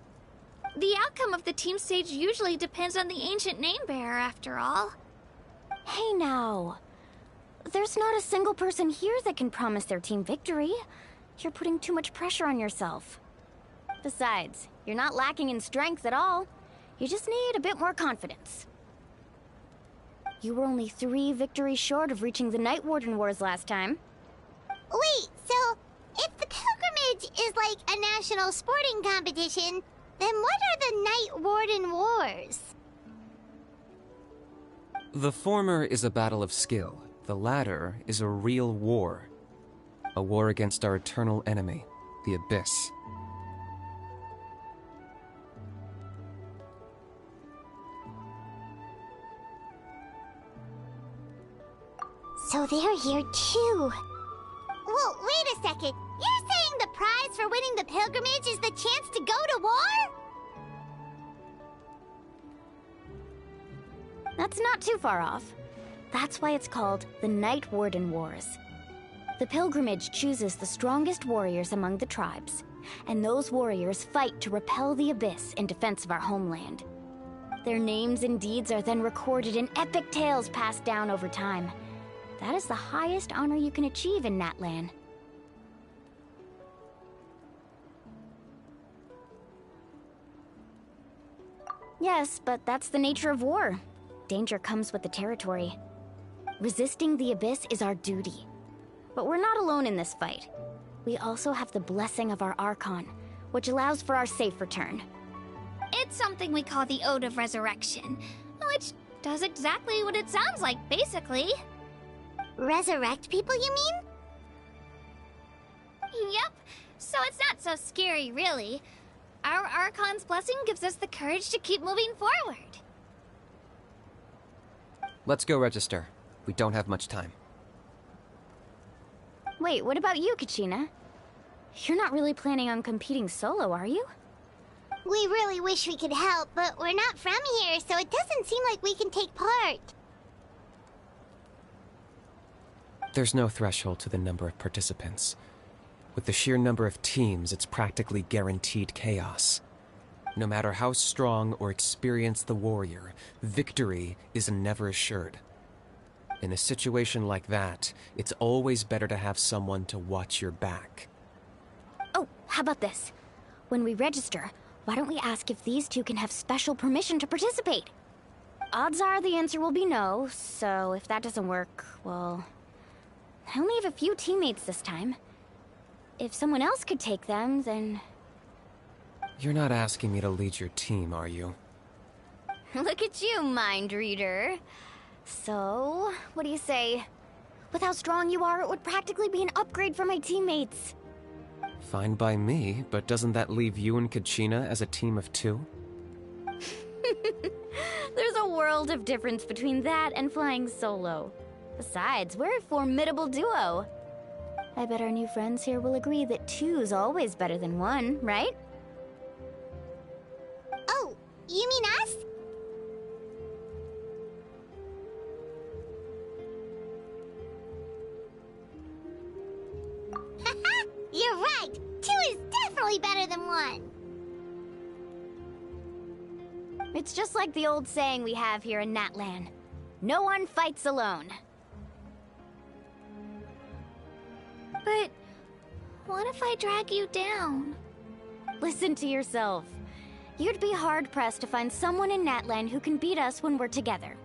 The outcome of the team stage usually depends on the ancient name bearer, after all. Hey now. There's not a single person here that can promise their team victory. You're putting too much pressure on yourself. Besides, you're not lacking in strength at all. You just need a bit more confidence. You were only 3 victories short of reaching the Night Warden Wars last time. Wait, so if the pilgrimage is like a national sporting competition, then what are the Night Warden Wars? The former is a battle of skill. The latter is a real war. A war against our eternal enemy, the Abyss. So they're here too. Well, wait a second. You're saying the prize for winning the pilgrimage is the chance to go to war? That's not too far off. That's why it's called the Night Warden Wars. The pilgrimage chooses the strongest warriors among the tribes, and those warriors fight to repel the Abyss in defense of our homeland. Their names and deeds are then recorded in epic tales passed down over time. That is the highest honor you can achieve in Natlan. Yes, but that's the nature of war. Danger comes with the territory. Resisting the Abyss is our duty. But we're not alone in this fight. We also have the blessing of our Archon, which allows for our safe return. It's something we call the Ode of Resurrection, which does exactly what it sounds like, basically. Resurrect people, you mean? Yep, so it's not so scary, really. Our Archon's blessing gives us the courage to keep moving forward. Let's go register. We don't have much time. Wait, what about you, Kachina? You're not really planning on competing solo, are you? We really wish we could help, but we're not from here, so it doesn't seem like we can take part. There's no threshold to the number of participants. With the sheer number of teams, it's practically guaranteed chaos. No matter how strong or experienced the warrior, victory is never assured. In a situation like that, it's always better to have someone to watch your back. Oh, how about this? When we register, why don't we ask if these two can have special permission to participate? Odds are the answer will be no, so if that doesn't work, well... I only have a few teammates this time. If someone else could take them, then... You're not asking me to lead your team, are you? Look at you, mind reader. So, what do you say? With how strong you are, it would practically be an upgrade for my teammates. Fine by me, but doesn't that leave you and Kachina as a team of 2? There's a world of difference between that and flying solo. Besides, we're a formidable duo. I bet our new friends here will agree that 2's always better than 1, right? Oh, you mean us? Haha, you're right. 2 is definitely better than 1. It's just like the old saying we have here in Natlan. No one fights alone. But what if I drag you down? Listen to yourself. You'd be hard-pressed to find someone in Natlan who can beat us when we're together.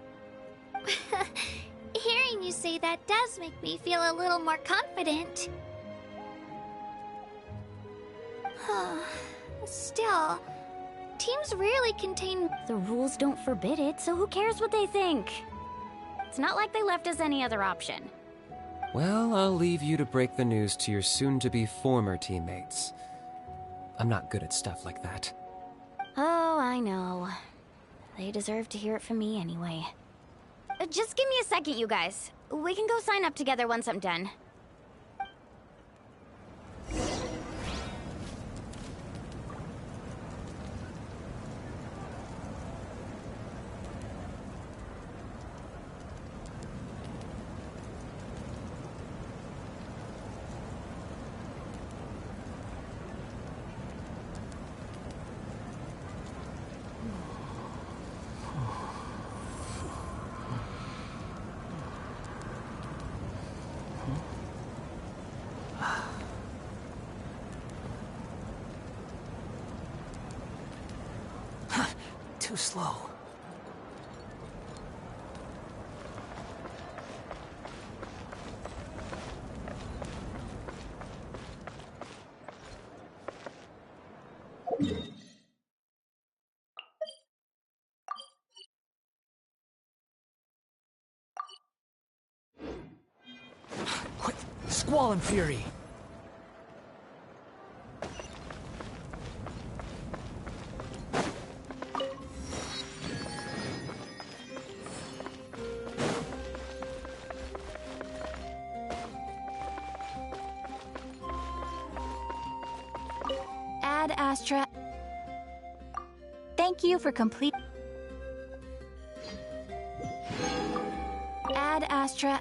Hearing you say that does make me feel a little more confident. Still, teams rarely contain... The rules don't forbid it, so who cares what they think? It's not like they left us any other option. Well, I'll leave you to break the news to your soon-to-be former teammates. I'm not good at stuff like that. Oh, I know. They deserve to hear it from me anyway. Just give me a second, you guys. We can go sign up together once I'm done. Too slow. Quick! Squall and Fury! Ad Astra. Thank you for complete. Ad Astra.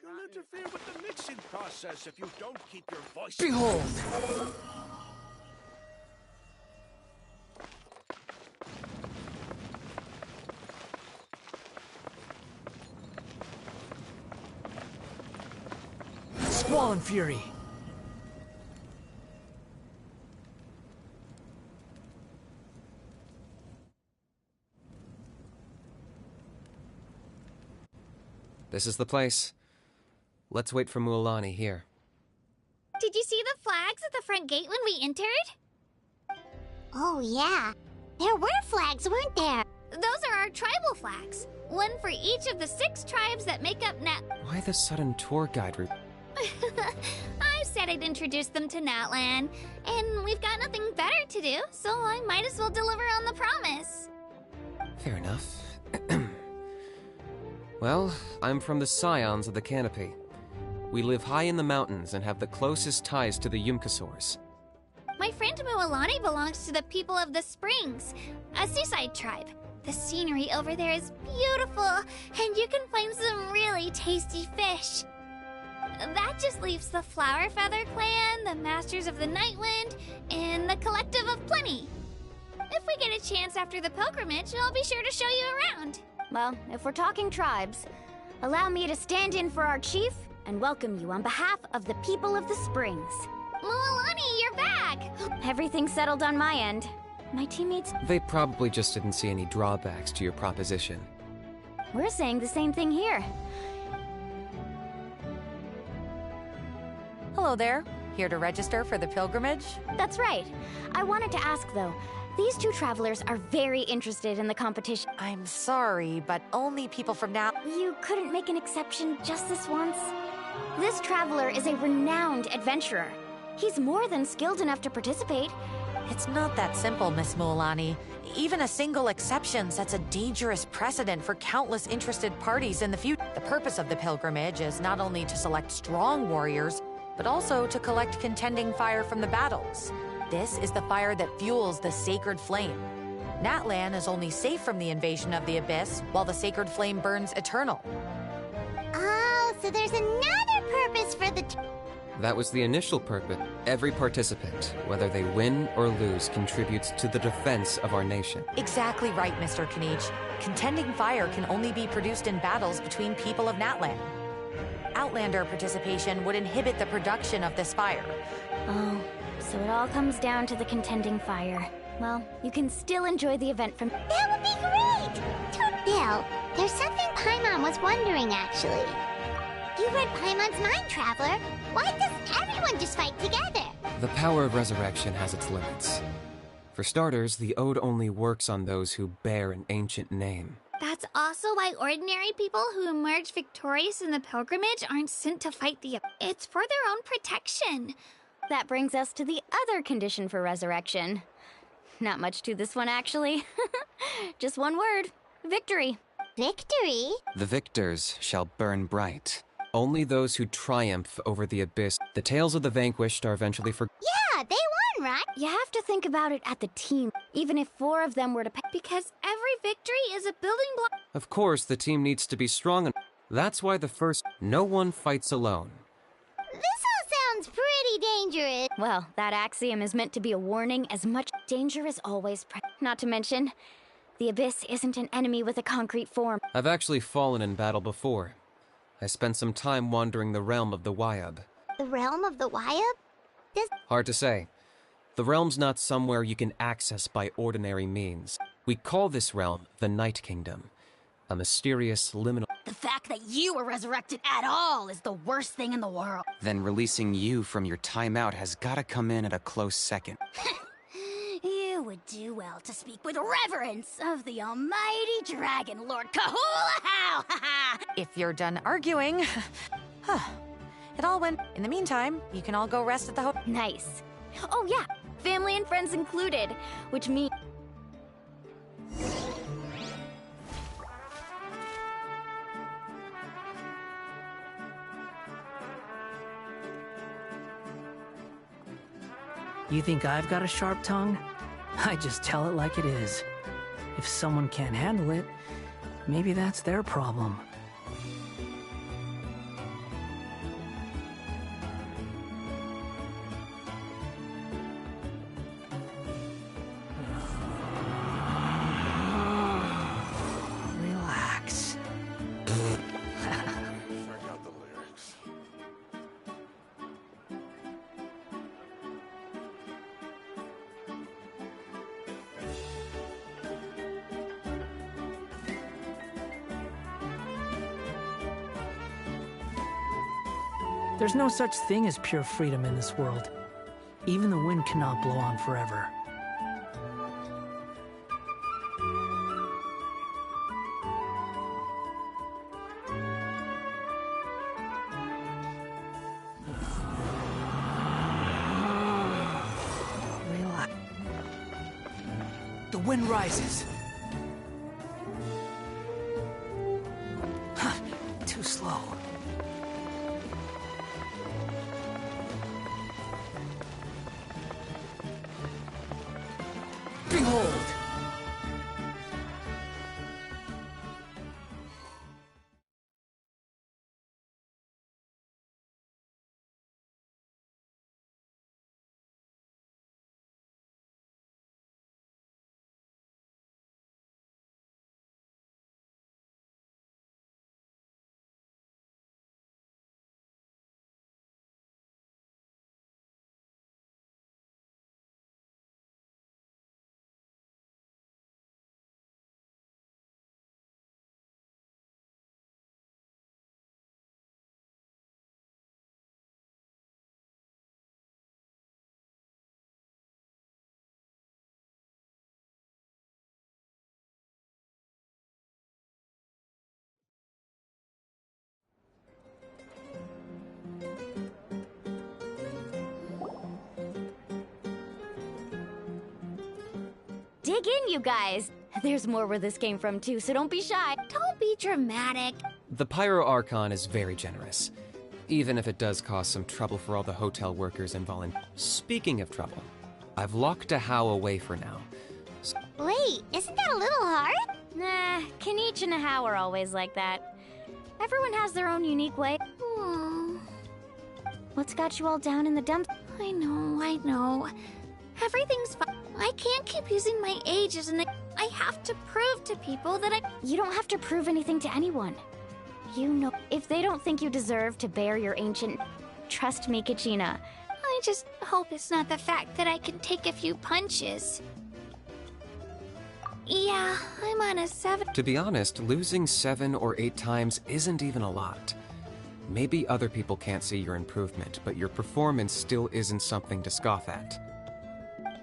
You'll interfere with the mixing process if you don't keep your voice. Behold! Squall and Fury! This is the place. Let's wait for Mualani here. Did you see the flags at the front gate when we entered? Oh, yeah. There were flags, weren't there? Those are our tribal flags. One for each of the 6 tribes that make up Nat. Why the sudden tour guide route? I said I'd introduce them to Natlan, and we've got nothing better to do, so I might as well deliver on the promise. Fair enough. Well, I'm from the Scions of the Canopy. We live high in the mountains and have the closest ties to the Yumkasaurs. My friend Mualani belongs to the people of the Springs, a seaside tribe. The scenery over there is beautiful, and you can find some really tasty fish. That just leaves the Flower Feather Clan, the Masters of the Nightwind, and the Collective of Plenty. If we get a chance after the pilgrimage, I'll be sure to show you around. Well, if we're talking tribes, allow me to stand in for our chief and welcome you on behalf of the people of the Springs. Mualani, you're back! Everything's settled on my end. My teammates... They probably just didn't see any drawbacks to your proposition. We're saying the same thing here. Hello there. Here to register for the pilgrimage? That's right. I wanted to ask, though. These 2 travelers are very interested in the competition. I'm sorry, but only people from now... You couldn't make an exception just this once? This traveler is a renowned adventurer. He's more than skilled enough to participate. It's not that simple, Miss Mualani. Even a single exception sets a dangerous precedent for countless interested parties in the future. The purpose of the pilgrimage is not only to select strong warriors, but also to collect contending fire from the battles. This is the fire that fuels the sacred flame. Natlan is only safe from the invasion of the Abyss, while the sacred flame burns eternal. Oh, so there's another purpose for the... That was the initial purpose. Every participant, whether they win or lose, contributes to the defense of our nation. Exactly right, Mr. Kanich. Contending fire can only be produced in battles between people of Natlan. Outlander participation would inhibit the production of this fire. Oh, so it all comes down to the contending fire. Well, you can still enjoy the event from... That would be great! Bill, there's something Paimon was wondering, actually. You read Paimon's mind, Traveler. Why doesn't everyone just fight together? The power of resurrection has its limits. For starters, the ode only works on those who bear an ancient name. That's also why ordinary people who emerge victorious in the pilgrimage aren't sent to fight the... It's for their own protection. That brings us to the other condition for resurrection. Not much to this one, actually. Just one word. Victory. Victory? The victors shall burn bright. Only those who triumph over the abyss. The tales of the vanquished are eventually Yeah, they won, right? You have to think about it at the team, even if 4 of them were to... Because every victory is a building block. Of course, the team needs to be strong, and that's why the first... No one fights alone. This dangerous. Well, that axiom is meant to be a warning as much danger is always Not to mention, the Abyss isn't an enemy with a concrete form. I've actually fallen in battle before. I spent some time wandering the realm of the Wyab. The realm of the Wyab? Hard to say. The realm's not somewhere you can access by ordinary means. We call this realm the Night Kingdom, a mysterious liminal... The fact that you were resurrected at all is the worst thing in the world. Then releasing you from your timeout has gotta come in at a close second. You would do well to speak with reverence of the almighty Dragon Lord Kahula-How! If you're done arguing... it all went... In the meantime, you can all go rest at the hotel. Nice. Oh yeah, family and friends included, which means... You think I've got a sharp tongue? I just tell it like it is. If someone can't handle it, maybe that's their problem. Relax. Forgot the lyrics. There's no such thing as pure freedom in this world. Even the wind cannot blow on forever. Relax. The wind rises. Too slow. Behold! Dig in, you guys! There's more where this came from, too, so don't be shy. Don't be dramatic. The Pyro Archon is very generous, even if it does cause some trouble for all the hotel workers and volunteers. Speaking of trouble, I've locked a How away for now. Wait, isn't that a little hard? Nah, Kanich and a How are always like that. Everyone has their own unique way. Oh, What's got you all down in the dumps? I know. Everything's fine. I can't keep using my age as an... I have to prove to people that I... You don't have to prove anything to anyone. You know, if they don't think you deserve to bear your ancient... Trust me, Kachina. I just hope it's not the fact that I can take a few punches. Yeah, I'm on a 7. To be honest, losing 7 or 8 times isn't even a lot. Maybe other people can't see your improvement, but your performance still isn't something to scoff at.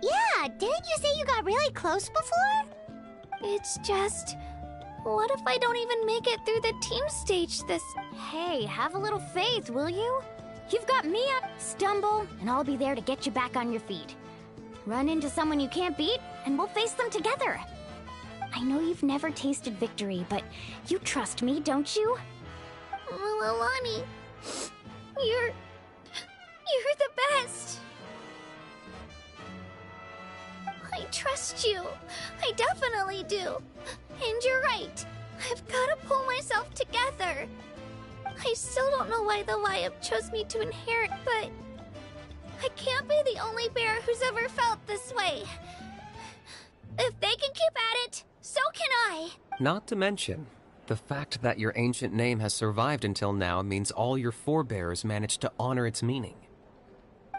Yeah, didn't you say you got really close before? It's just... What if I don't even make it through the team stage this... Hey, have a little faith, will you? You've got me up. Stumble, and I'll be there to get you back on your feet. Run into someone you can't beat, and we'll face them together. I know you've never tasted victory, but you trust me, don't you? Alani, you're the best. I trust you. I definitely do. And you're right. I've got to pull myself together. I still don't know why the Wyab chose me to inherit, but I can't be the only bear who's ever felt this way. If they can keep at it, so can I. Not to mention, the fact that your ancient name has survived until now means all your forebears managed to honor its meaning.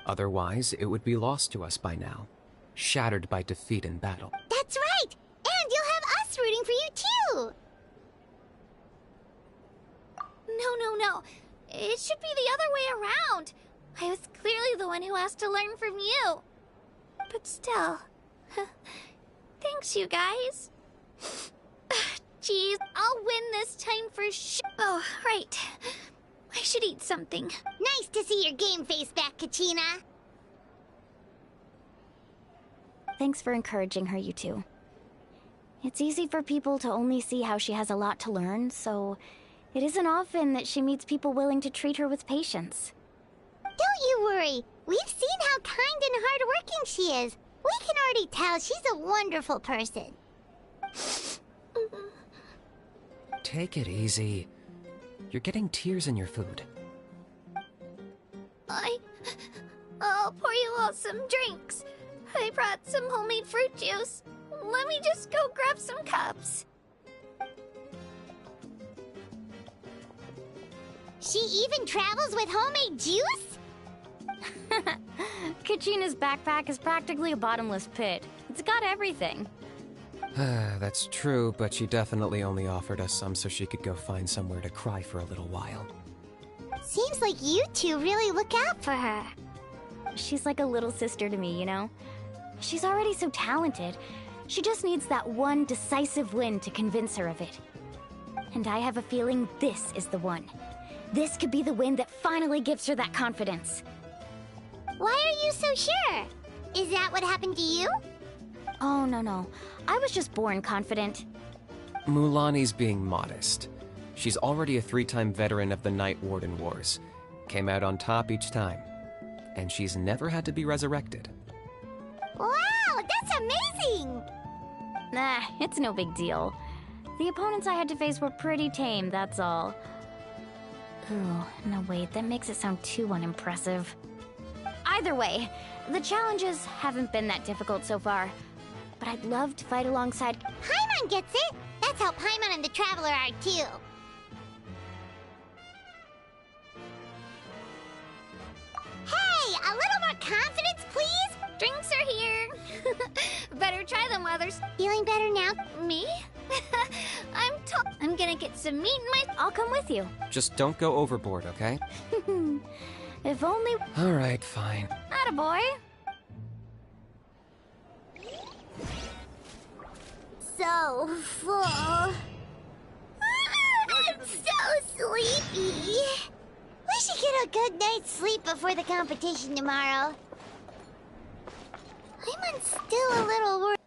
Otherwise, it would be lost to us by now, shattered by defeat in battle. That's right! And you'll have us rooting for you too! No. It should be the other way around. I was clearly the one who asked to learn from you. But still, thanks, you guys. Geez, I'll win this time for sure. Oh, right. I should eat something. Nice to see your game face back, Kachina. Thanks for encouraging her, you two. It's easy for people to only see how she has a lot to learn, so it isn't often that she meets people willing to treat her with patience. Don't you worry. We've seen how kind and hardworking she is. We can already tell she's a wonderful person. Take it easy. You're getting tears in your food. I'll pour you all some drinks. I brought some homemade fruit juice. Let me just go grab some cups. She even travels with homemade juice? Kachina's backpack is practically a bottomless pit. It's got everything. That's true, but she definitely only offered us some so she could go find somewhere to cry for a little while. Seems like you two really look out for her. She's like a little sister to me, you know? She's already so talented. She just needs that one decisive win to convince her of it. And I have a feeling this is the one. This could be the win that finally gives her that confidence. Why are you so sure? Is that what happened to you? Oh, no. I was just born confident. Mulaney's being modest. She's already a 3-time veteran of the Night Warden Wars. Came out on top each time. And she's never had to be resurrected. Wow, that's amazing! Nah, it's no big deal. The opponents I had to face were pretty tame, that's all. Ooh, no wait, that makes it sound too unimpressive. Either way, the challenges haven't been that difficult so far. But I'd love to fight alongside... Paimon gets it! That's how Paimon and the Traveler are too. Hey, a little more confidence, please? Drinks are here. Better try them, others. Feeling better now? Me? I'm gonna get some meat in my... I'll come with you. Just don't go overboard, okay? If only... Alright, fine. Attaboy. So full. I'm so sleepy. We should get a good night's sleep before the competition tomorrow. I'm still a little worried.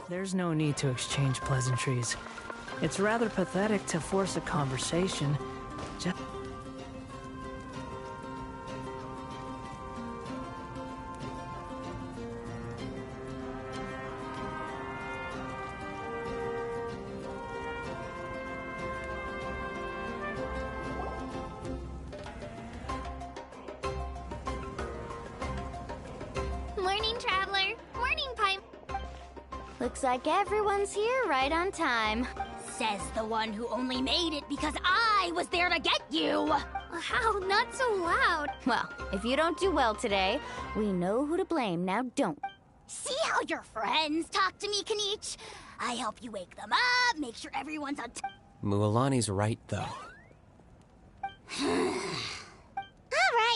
There's no need to exchange pleasantries. It's rather pathetic to force a conversation just... Morning, Traveler. Morning, Pipe. Looks like everyone's here right on time. Says the one who only made it because I was there to get you! How? Not so loud. Well, if you don't do well today, we know who to blame. Now don't. See how your friends talk to me, Kanich? I help you wake them up, make sure everyone's on Mualani's right, though. Alright,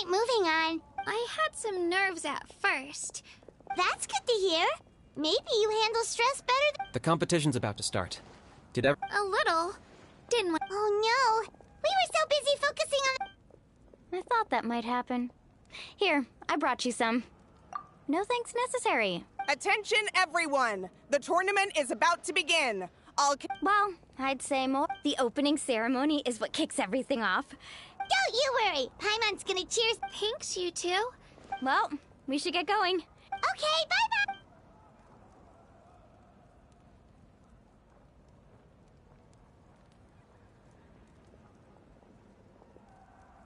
moving on. I had some nerves at first. That's good to hear. Maybe you handle stress better than... The competition's about to start. Did ever... A little. Didn't we? Oh no! We were so busy focusing on... I thought that might happen. Here, I brought you some. No thanks necessary. Attention, everyone! The tournament is about to begin. Well, I'd say more. The opening ceremony is what kicks everything off. Don't you worry! Paimon's gonna cheers... Thanks, you two. Well, we should get going. Okay, bye-bye!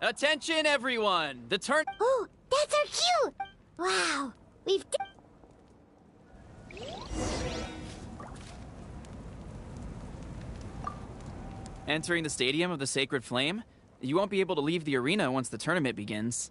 Attention, everyone! The turn... Oh, that's our cue! Wow, we've... Entering the Stadium of the Sacred Flame? You won't be able to leave the arena once the tournament begins.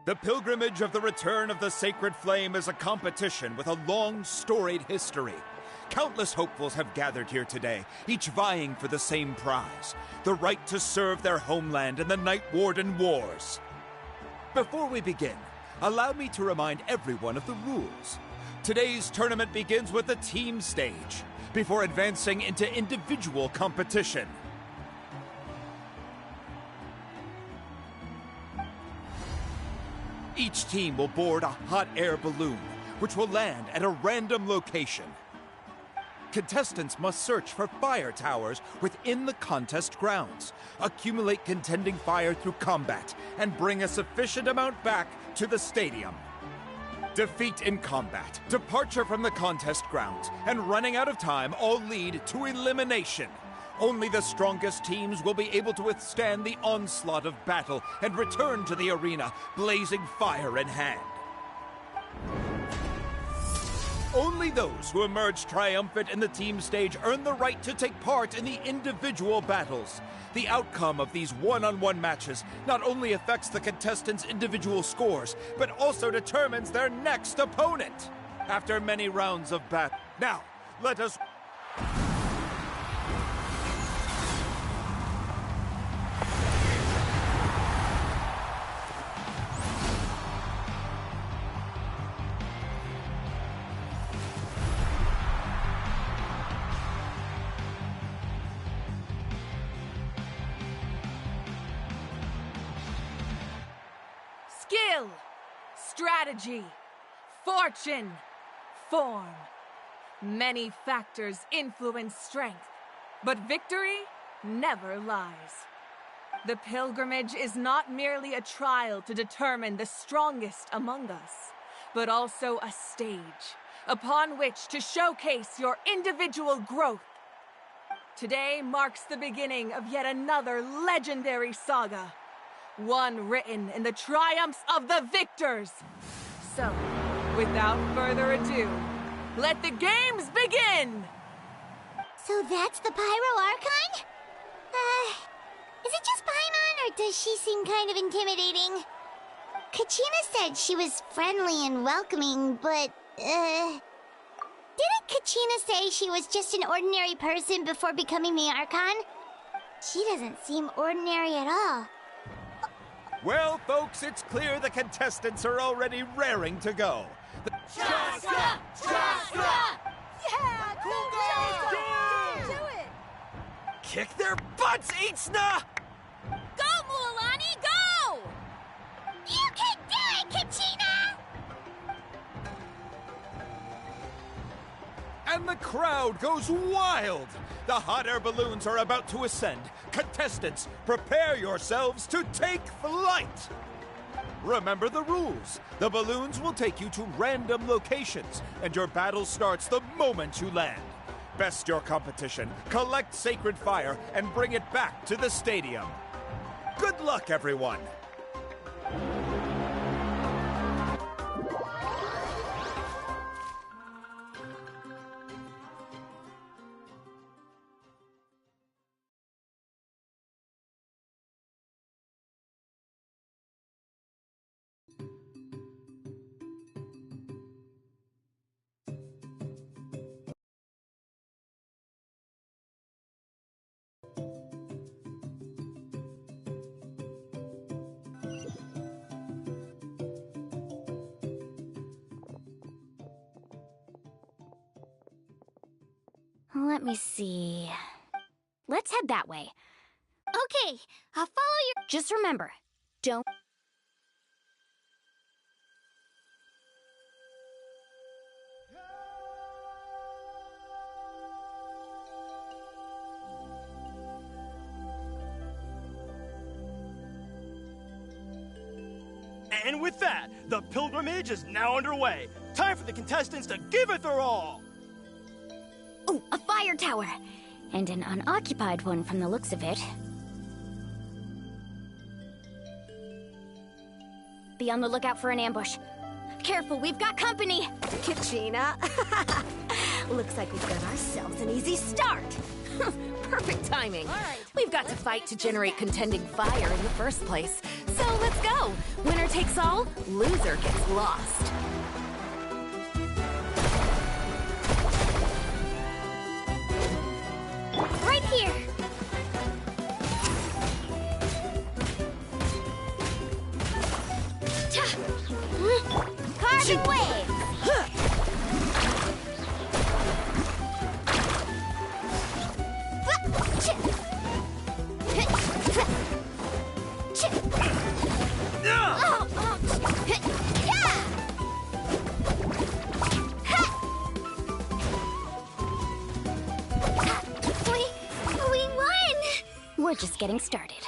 The pilgrimage of the return of the Sacred Flame is a competition with a long, storied history. Countless hopefuls have gathered here today, each vying for the same prize, the right to serve their homeland in the Night Warden Wars. Before we begin, allow me to remind everyone of the rules. Today's tournament begins with the team stage, before advancing into individual competition. Each team will board a hot air balloon, which will land at a random location. Contestants must search for fire towers within the contest grounds, accumulate contending fire through combat, and bring a sufficient amount back to the stadium. Defeat in combat, departure from the contest grounds, and running out of time all lead to elimination. Only the strongest teams will be able to withstand the onslaught of battle and return to the arena, blazing fire in hand. Only those who emerge triumphant in the team stage earn the right to take part in the individual battles. The outcome of these one-on-one matches not only affects the contestants' individual scores, but also determines their next opponent. After many rounds of battle, now, let us... strategy, fortune, form. Many factors influence strength, but victory never lies. The pilgrimage is not merely a trial to determine the strongest among us, but also a stage upon which to showcase your individual growth. Today marks the beginning of yet another legendary saga, one written in the triumphs of the victors. So, without further ado, let the games begin! So that's the Pyro Archon? Is it just Paimon, or does she seem kind of intimidating? Kachina said she was friendly and welcoming, but, didn't Kachina say she was just an ordinary person before becoming the Archon? She doesn't seem ordinary at all. Well, folks, it's clear the contestants are already raring to go. Chaska! Chaska! Yeah, cool girl! Do it! Kick their butts, Itzna! Go, Mualani, go! You can do it, Kachina! And the crowd goes wild! The hot air balloons are about to ascend. Contestants, prepare yourselves to take flight! Remember the rules. The balloons will take you to random locations, and your battle starts the moment you land. Best your competition, collect sacred fire, and bring it back to the stadium. Good luck, everyone! Let me see. Let's head that way. Okay, I'll follow your... Just remember, don't... And with that, the pilgrimage is now underway. Time for the contestants to give it their all! Oh, a fire tower! And an unoccupied one from the looks of it. Be on the lookout for an ambush. Careful, we've got company! Kachina. Looks like we've got ourselves an easy start. Perfect timing. We've got to fight to generate contending fire in the first place. So let's go. Winner takes all, loser gets lost. Right here! Carbon wave! We're just getting started.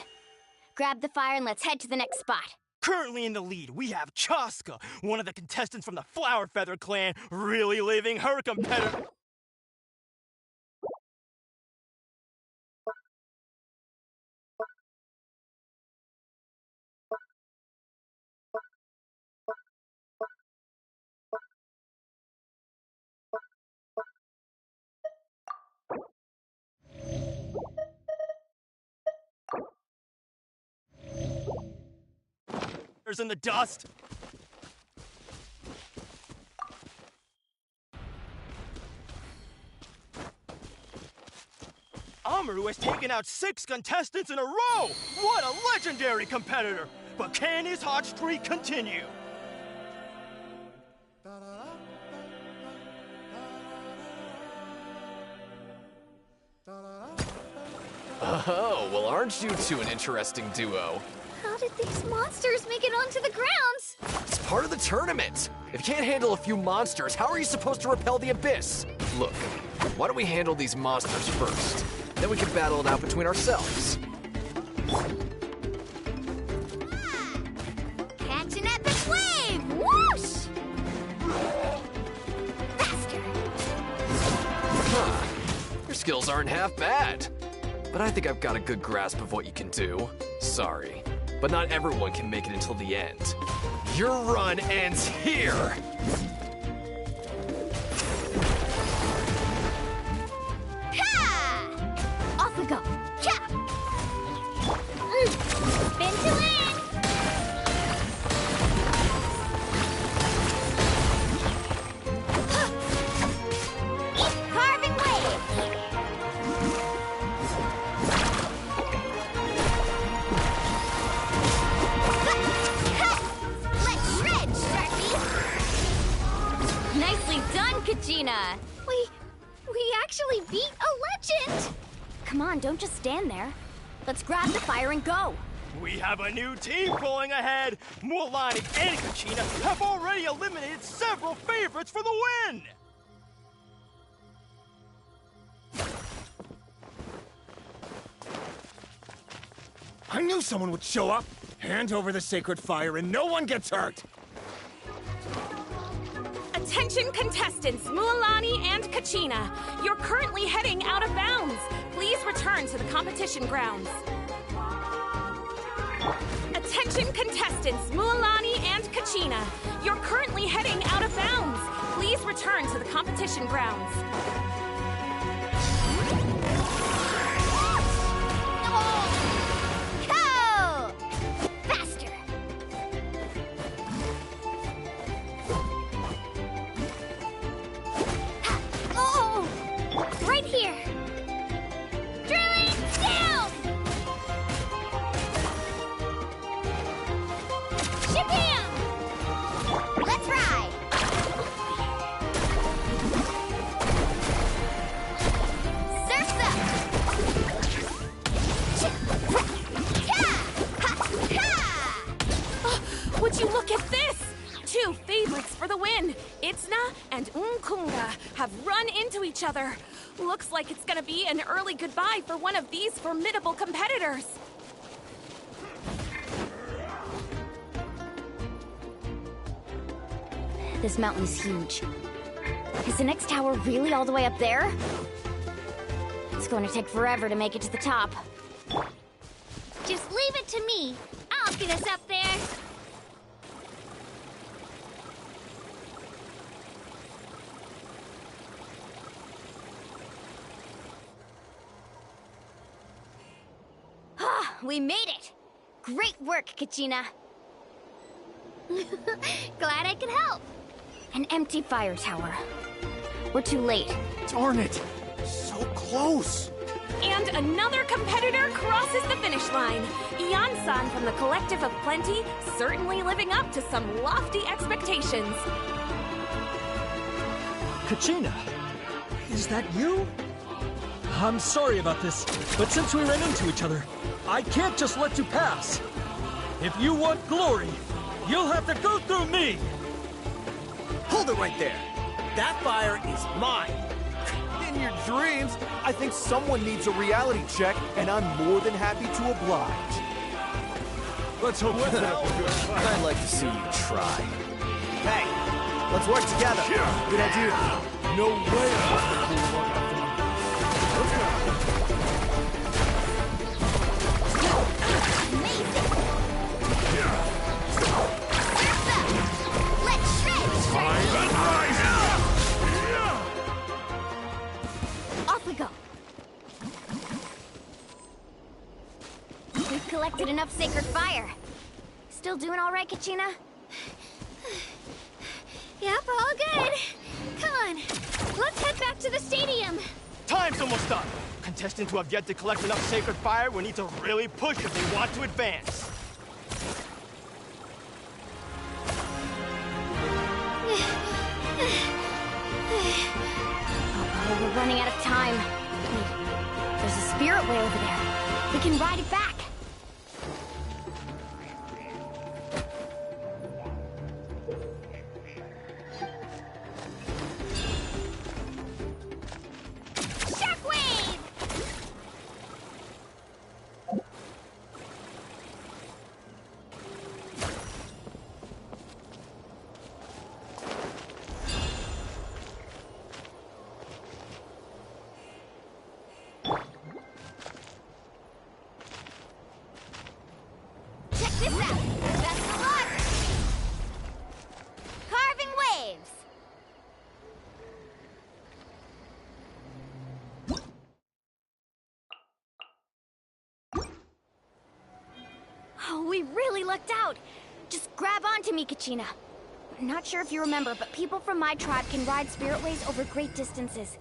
Grab the fire and let's head to the next spot. Currently in the lead, we have Chaska, one of the contestants from the Flower Feather clan, really leaving her competitor. In the dust. Amaru has taken out 6 contestants in a row! What a legendary competitor! But can his hot streak continue? Oh, well, aren't you two an interesting duo? How did these monsters make it onto the grounds? part of the tournament. If you can't handle a few monsters, how are you supposed to repel the abyss? Look, why don't we handle these monsters first? Then we can battle it out between ourselves. Catch an epic wave! Whoosh! Faster! Huh. Your skills aren't half bad. But I think I've got a good grasp of what you can do. Sorry, but not everyone can make it until the end. Your run ends here! Ha! Off we go! Cha! Spin to win! Carving wave! Let's shred, Sharpie! Nicely done, Kachina! We actually beat a legend! Come on, don't just stand there. Let's grab the fire and go. We have a new team pulling ahead. Mualani and Kachina have already eliminated several favorites for the win. I knew someone would show up. Hand over the sacred fire and no one gets hurt. Attention contestants, Mualani and Kachina. You're currently heading out of bounds. Please return to the competition grounds. Attention contestants, Mualani and Kachina. You're currently heading out of bounds. Please return to the competition grounds. Go! Faster! Oh! Right here! Drilling down! Shabam! Let's ride! Surf's up! Would you look at this? Two favorites for the win. Itzna and Unkunga have run into each other. Looks like it's gonna be an early goodbye for one of these formidable competitors. This mountain's huge. Is the next tower really all the way up there? It's going to take forever to make it to the top. Just leave it to me. I'll get us up there. Ah, we made it! Great work, Kachina! Glad I could help. An empty fire tower. We're too late. Darn it! So close! And another competitor crosses the finish line. Yan-san from the Collective of Plenty, certainly living up to some lofty expectations. Kachina, is that you? I'm sorry about this, but since we ran into each other, I can't just let you pass. If you want glory, you'll have to go through me! Hold it right there! That fire is mine! In your dreams, I think someone needs a reality check, and I'm more than happy to oblige. Let's hope for that. I'd like to see you try. Hey, let's work together. Good idea. No way I'm gonna pull one up from Let's shred! Off we go! We've collected enough sacred fire. Still doing all right, Kachina? Yep, all good. Come on, let's head back to the stadium. Time's almost up. Contestants who have yet to collect enough sacred fire will need to really push if they want to advance. Oh, we're running out of time. Wait, there's a spirit way over there. We can ride it back. really lucked out. Just grab onto me, Kachina. Not sure if you remember, but people from my tribe can ride spiritways over great distances.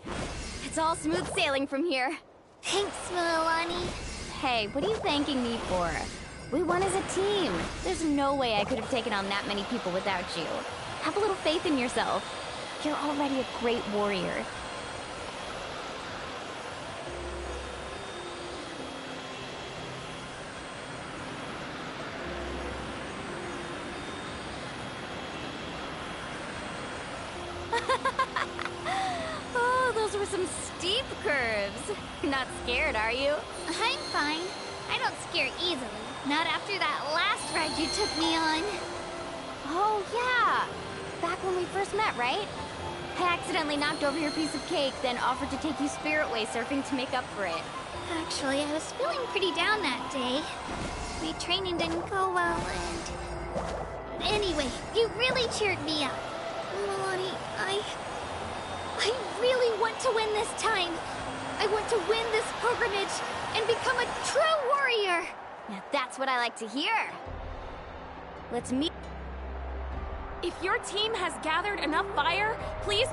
It's all smooth sailing from here. Thanks, Milani. Hey, what are you thanking me for? We won as a team. There's no way I could have taken on that many people without you. Have a little faith in yourself. You're already a great warrior. Oh, those were some steep curves. You're not scared, are you? I'm fine. I don't scare easily. Not after that last ride you took me on. Oh, yeah. Back when we first met, right? I accidentally knocked over your piece of cake, then offered to take you spiritway surfing to make up for it. Actually, I was feeling pretty down that day. My training didn't go well, and... Anyway, you really cheered me up. Milani, I really want to win this time. I want to win this pilgrimage and become a true warrior. Now that's what I like to hear. Let's meet. If your team has gathered enough fire, please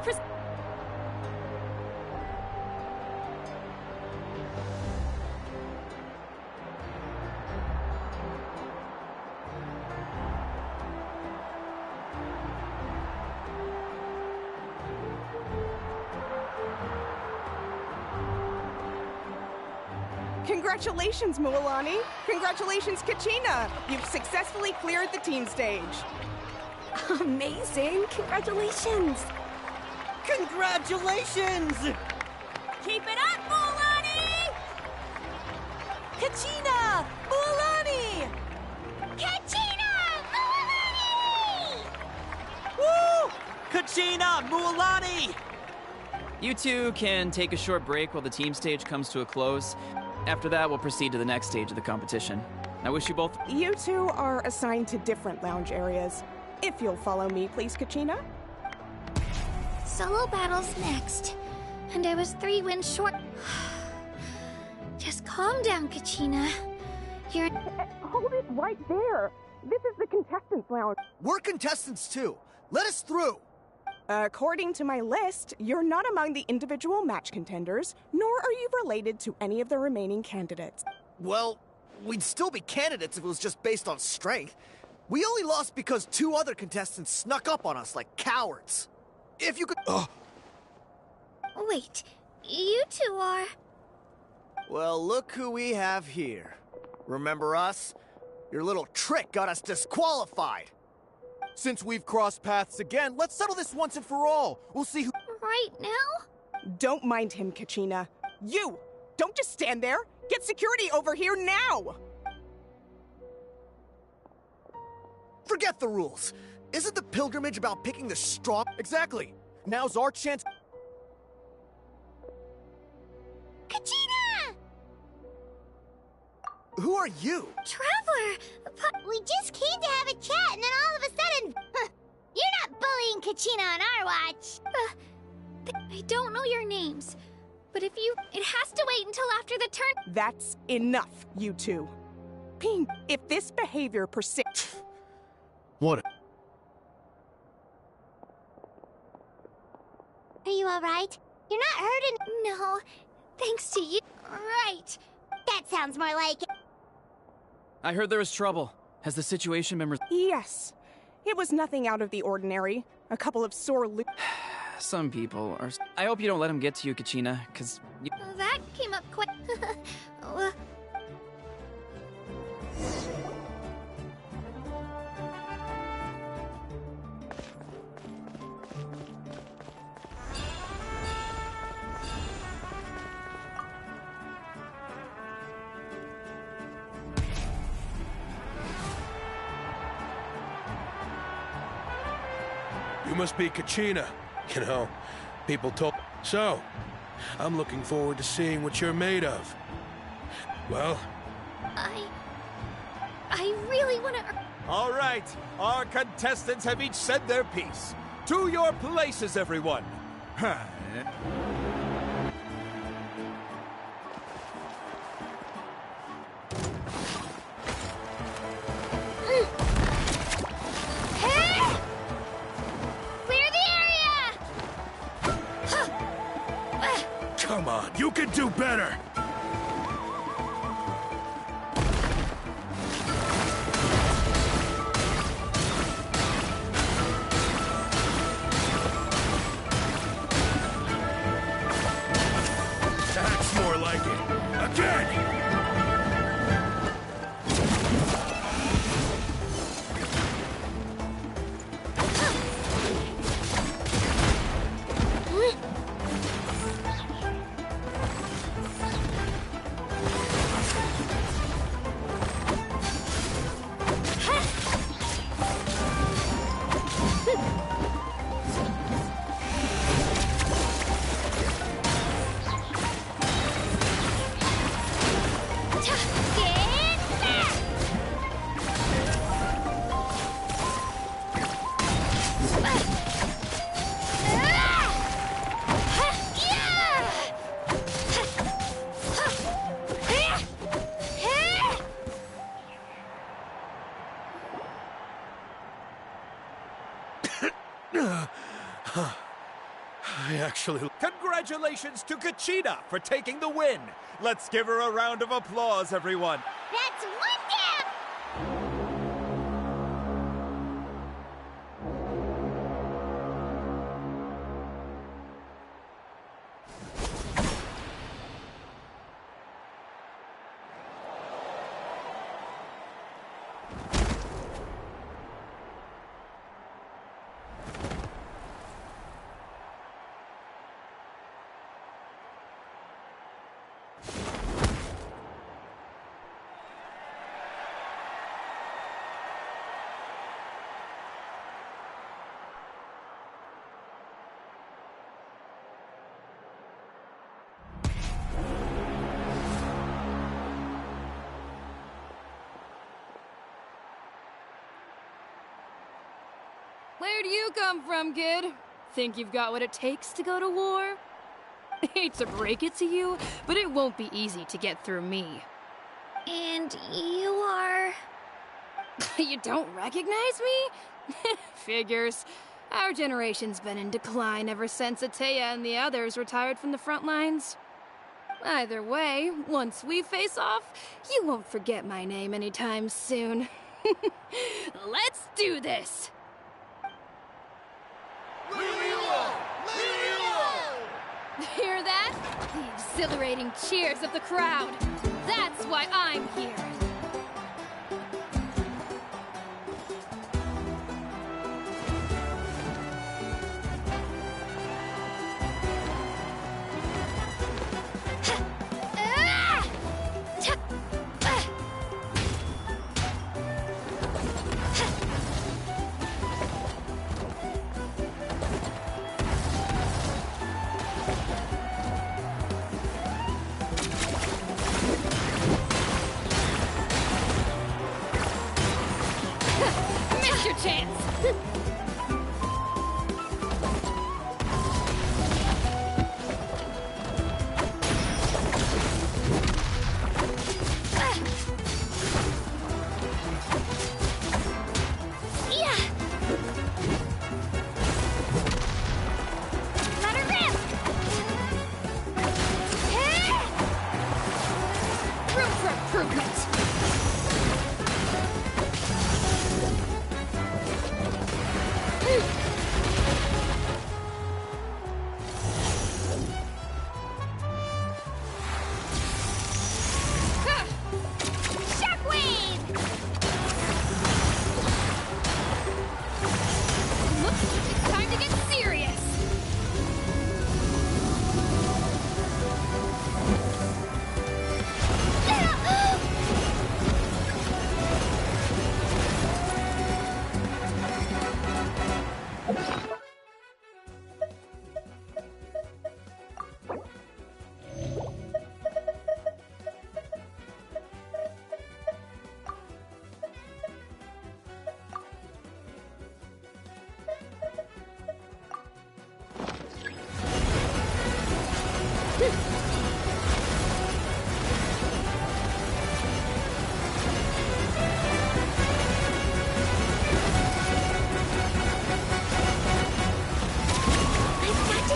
Congratulations, Milani. Congratulations, Kachina. You've successfully cleared the team stage. Amazing! Congratulations! Congratulations! Keep it up, Milani! Kachina! Milani! Kachina! Milani! Woo! Kachina! Mualani! You two can take a short break while the team stage comes to a close. After that, we'll proceed to the next stage of the competition. I wish you both... You two are assigned to different lounge areas. If you'll follow me, please, Kachina. Solo battle's next. And I was 3 wins short. Just calm down, Kachina. You're... Hold it right there. This is the contestants' lounge. We're contestants too. Let us through. According to my list, you're not among the individual match contenders, nor are you related to any of the remaining candidates. Well, we'd still be candidates if it was just based on strength. We only lost because 2 other contestants snuck up on us like cowards. If you could... Wait, you two are... Well, look who we have here. Remember us? Your little trick got us disqualified. Since we've crossed paths again, let's settle this once and for all. We'll see who... Right now? Don't mind him, Kachina. You! Don't just stand there! Get security over here now! Forget the rules. Isn't the pilgrimage about picking the strong? Exactly. Now's our chance. Kachina! Who are you? Traveler! We just came to have a chat, and then all of a sudden... You're not bullying Kachina on our watch! I don't know your names, but if you... It has to wait until after the turn... That's enough, you two. Ping, if this behavior persists... What? Are you alright? You're not hurting... No, thanks to you. Right. That sounds more like it. I heard there was trouble. Has the situation been... Yes. It was nothing out of the ordinary. A couple of sore Some people are... I hope you don't let him get to you, Kachina, because... That came up quick. You must be Kachina. You know, people told... So, I'm looking forward to seeing what you're made of. Well... I really want to... All right, our contestants have each said their piece. To your places, everyone. Come on, you can do better! That's more like it. Again! Congratulations to Kachina for taking the win! Let's give her a round of applause, everyone! That's one down! Where do you come from, kid? Think you've got what it takes to go to war? Hate to break it to you, but it won't be easy to get through me. And you are... You don't recognize me? Figures. Our generation's been in decline ever since Ateya and the others retired from the front lines. Either way, once we face off, you won't forget my name anytime soon. Let's do this! Hear that? The exhilarating cheers of the crowd. That's why I'm here.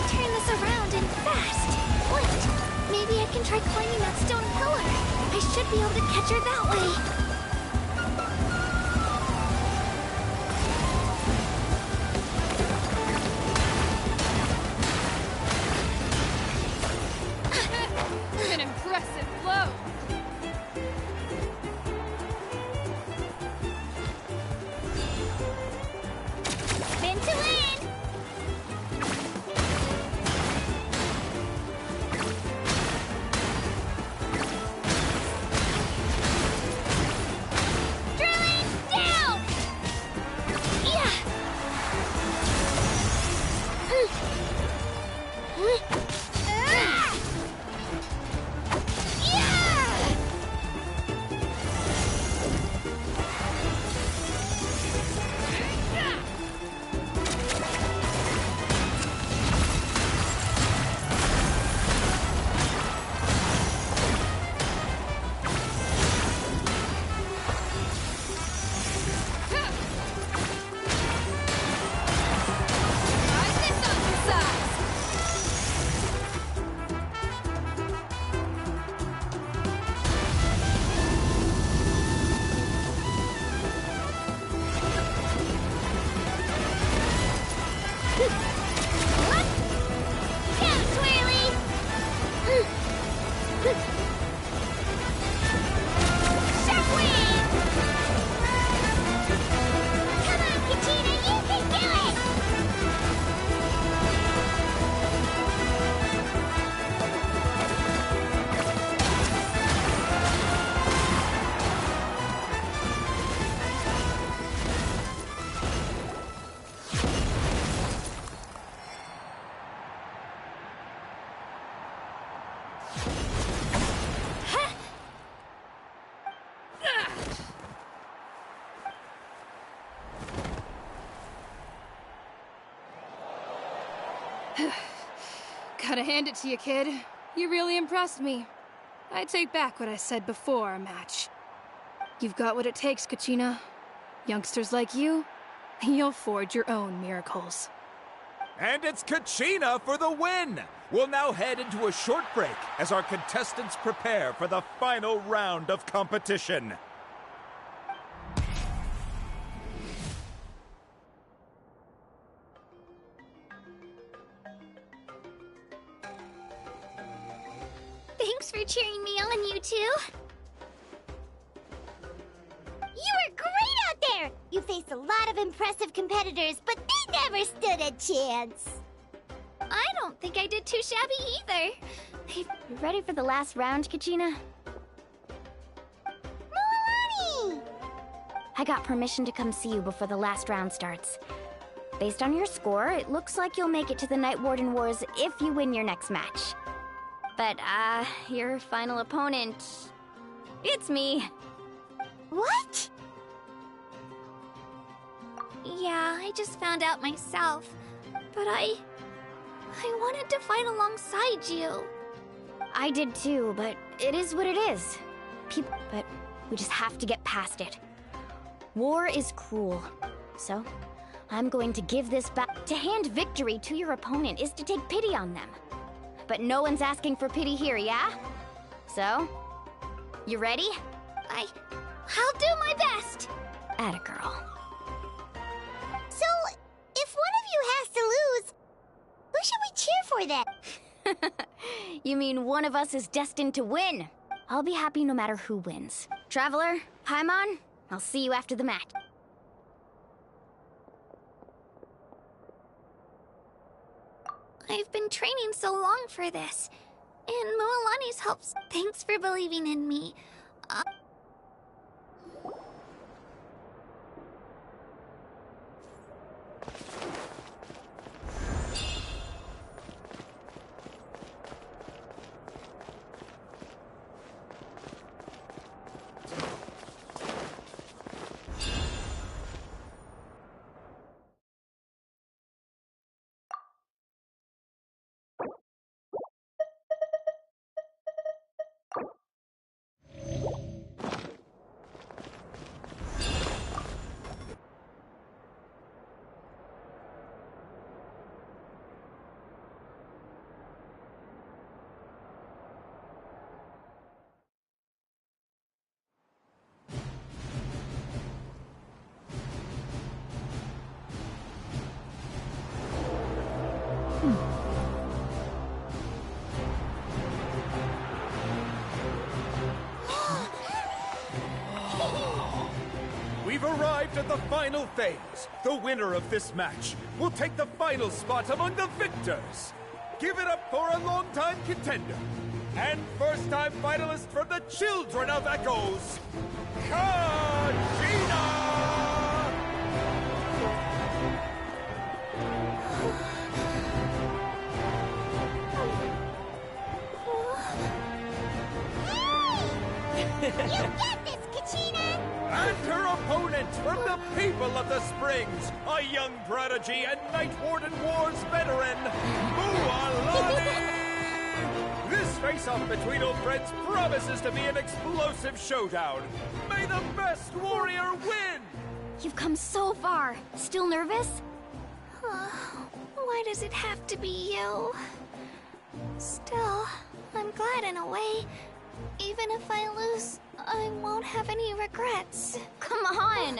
Turn this around and fast. Wait. Maybe I can try climbing that stone pillar. I should be able to catch her that way. An impressive blow. Spin to win! Drilling down! Yeah! Gotta hand it to you, kid. You really impressed me. I take back what I said before our match. You've got what it takes, Kachina. Youngsters like you, you'll forge your own miracles. And it's Kachina for the win! We'll now head into a short break as our contestants prepare for the final round of competition. Thanks for cheering me on, you two. You were great out there! You faced a lot of impressive competitors, but they never stood a chance. I don't think I did too shabby either. You ready for the last round, Kachina? Milani! I got permission to come see you before the last round starts. Based on your score, it looks like you'll make it to the Night Warden Wars if you win your next match. But, your final opponent... it's me. What? Yeah, I just found out myself. But I wanted to fight alongside you. I did too, but it is what it is. But we just have to get past it. War is cruel. So, I'm going to give this back. To hand victory to your opponent is to take pity on them. But no one's asking for pity here, yeah? So, you ready? I'll do my best. Atta girl. So, if one of you has to lose, who should we cheer for then? You mean one of us is destined to win? I'll be happy no matter who wins. Traveler, Paimon, I'll see you after the match. I've been training so long for this. And Mualani's helps. Thanks for believing in me. We've arrived at the final phase. The winner of this match will take the final spot among the victors. Give it up for a longtime contender and first-time finalist from the Children of Echoes, Kachina! You get this, Kachina! And her opponent from the people of the Springs, a young prodigy and Night Warden Wars veteran, Mualani! This face-off between old friends promises to be an explosive showdown. May the best warrior win! You've come so far. Still nervous? Why does it have to be you? Still, I'm glad in a way. Even if I lose, I won't have any regrets. Come on!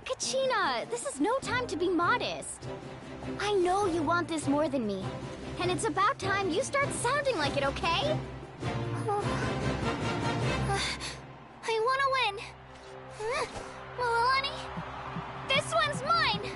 Kachina, this is no time to be modest. I know you want this more than me. And it's about time you start sounding like it, okay? I want to win. Mualani, this one's mine!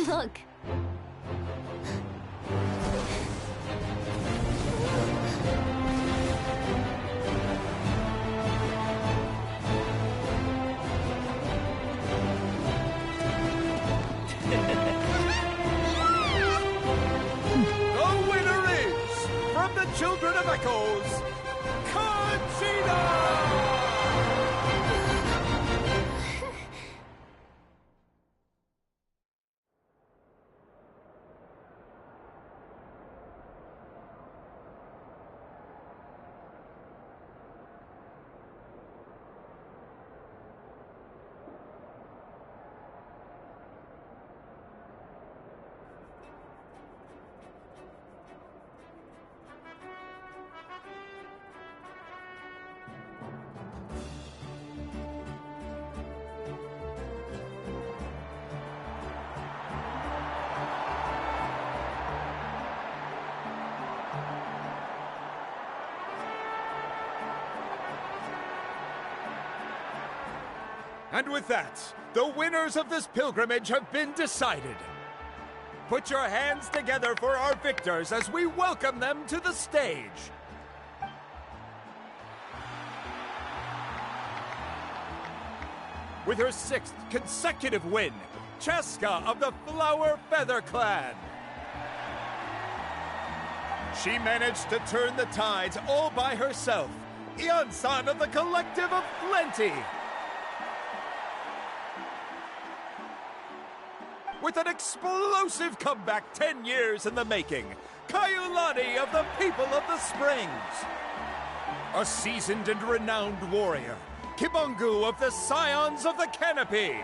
Look. The winner is, from the Children of Echoes, Kachina! And with that, the winners of this pilgrimage have been decided. Put your hands together for our victors as we welcome them to the stage. With her 6th consecutive win, Cheska of the Flower Feather Clan. She managed to turn the tides all by herself. Ian-san of the Collective of Plenty. With an explosive comeback 10 years in the making, Kayulani of the People of the Springs. A seasoned and renowned warrior, Kibungu of the Scions of the Canopy.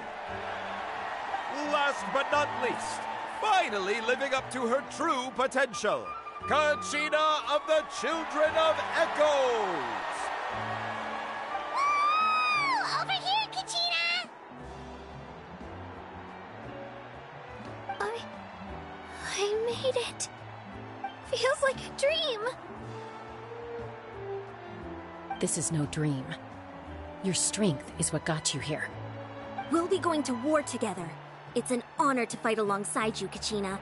Last but not least, finally living up to her true potential, Kachina of the Children of Echoes! Woo! Over here, Kachina! I made it. Feels like a dream. This is no dream. Your strength is what got you here. We'll be going to war together. It's an honor to fight alongside you, Kachina.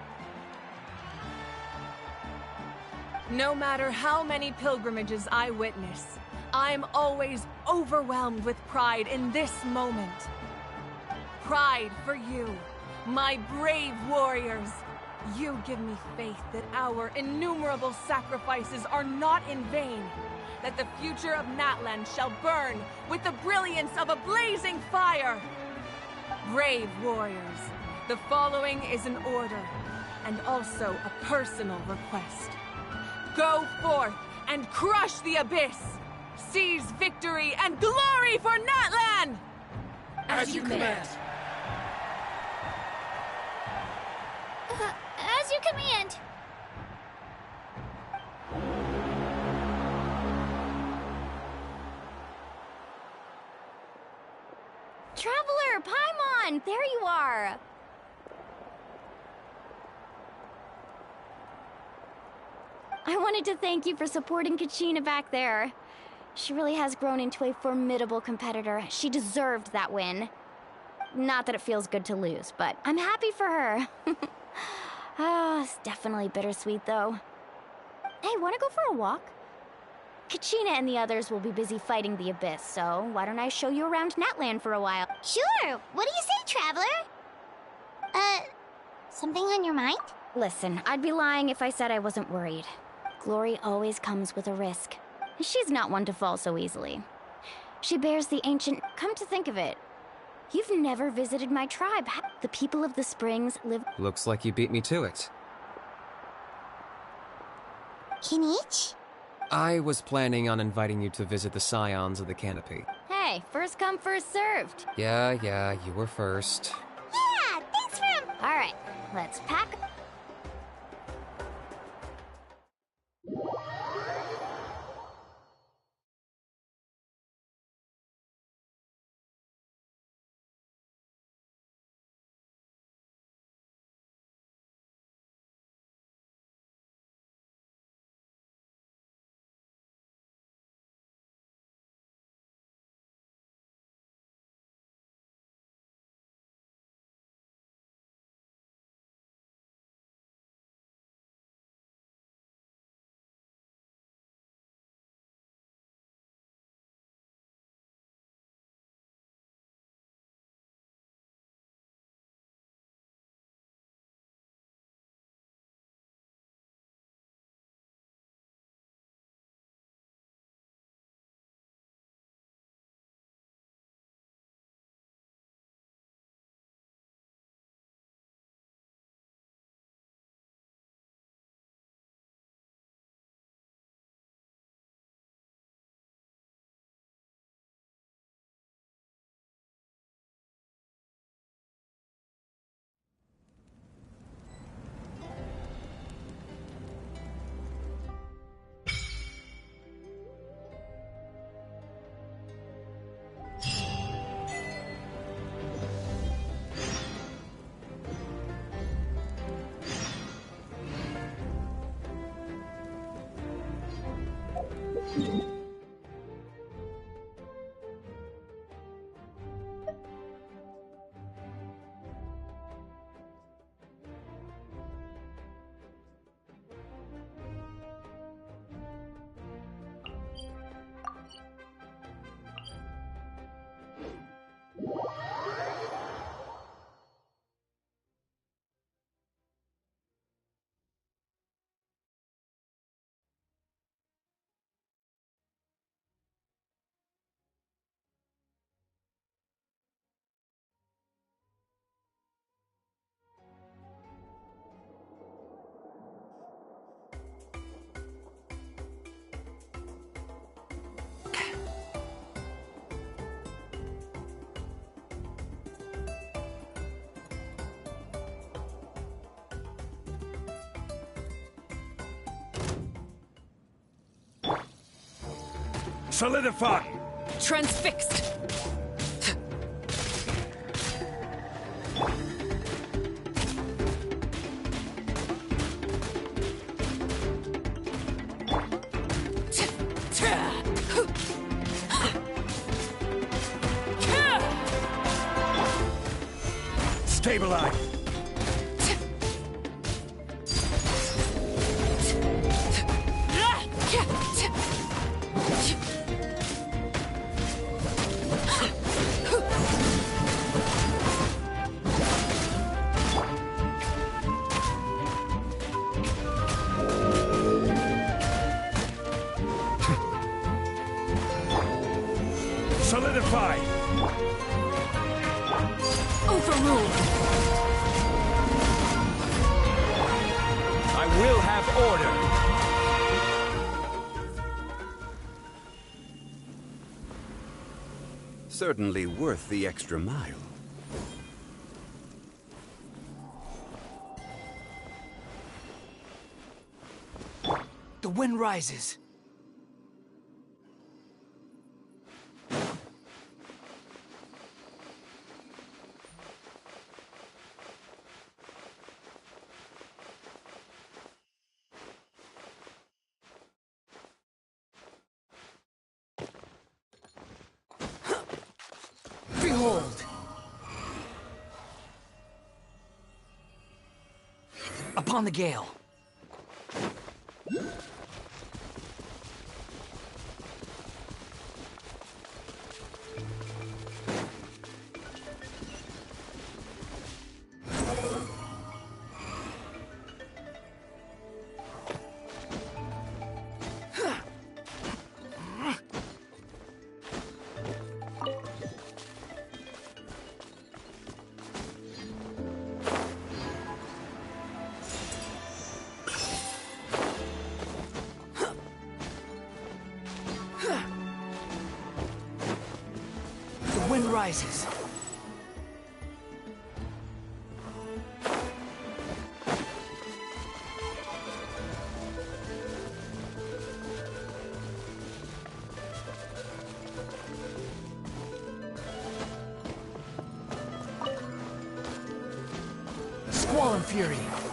No matter how many pilgrimages I witness, I'm always overwhelmed with pride in this moment. Pride for you, my brave warriors. You give me faith that our innumerable sacrifices are not in vain, that the future of Natlan shall burn with the brilliance of a blazing fire. Brave warriors, the following is an order, and also a personal request. Go forth and crush the abyss! Seize victory and glory for Natlan! As you command. As you command. Traveler, Paimon, there you are. I wanted to thank you for supporting Kachina back there. She really has grown into a formidable competitor. She deserved that win. Not that it feels good to lose, but I'm happy for her. It's definitely bittersweet, though. Hey, wanna go for a walk? Kachina and the others will be busy fighting the Abyss, so why don't I show you around Natlan for a while? Sure! What do you say, Traveler? Something on your mind? Listen, I'd be lying if I said I wasn't worried. Glory always comes with a risk. She's not one to fall so easily. She bears the ancient... Come to think of it, you've never visited my tribe. The people of the Springs live... Looks like you beat me to it. Kinich? I was planning on inviting you to visit the Scions of the Canopy. Hey, first come, first served. Yeah, you were first. Yeah, thanks for... All right, let's pack... Solidify! Transfixed! Stabilize! Solidify! Overruled! I will have order! Certainly worth the extra mile. The wind rises. Behold! Upon the gale. The wind rises. Squall and fury.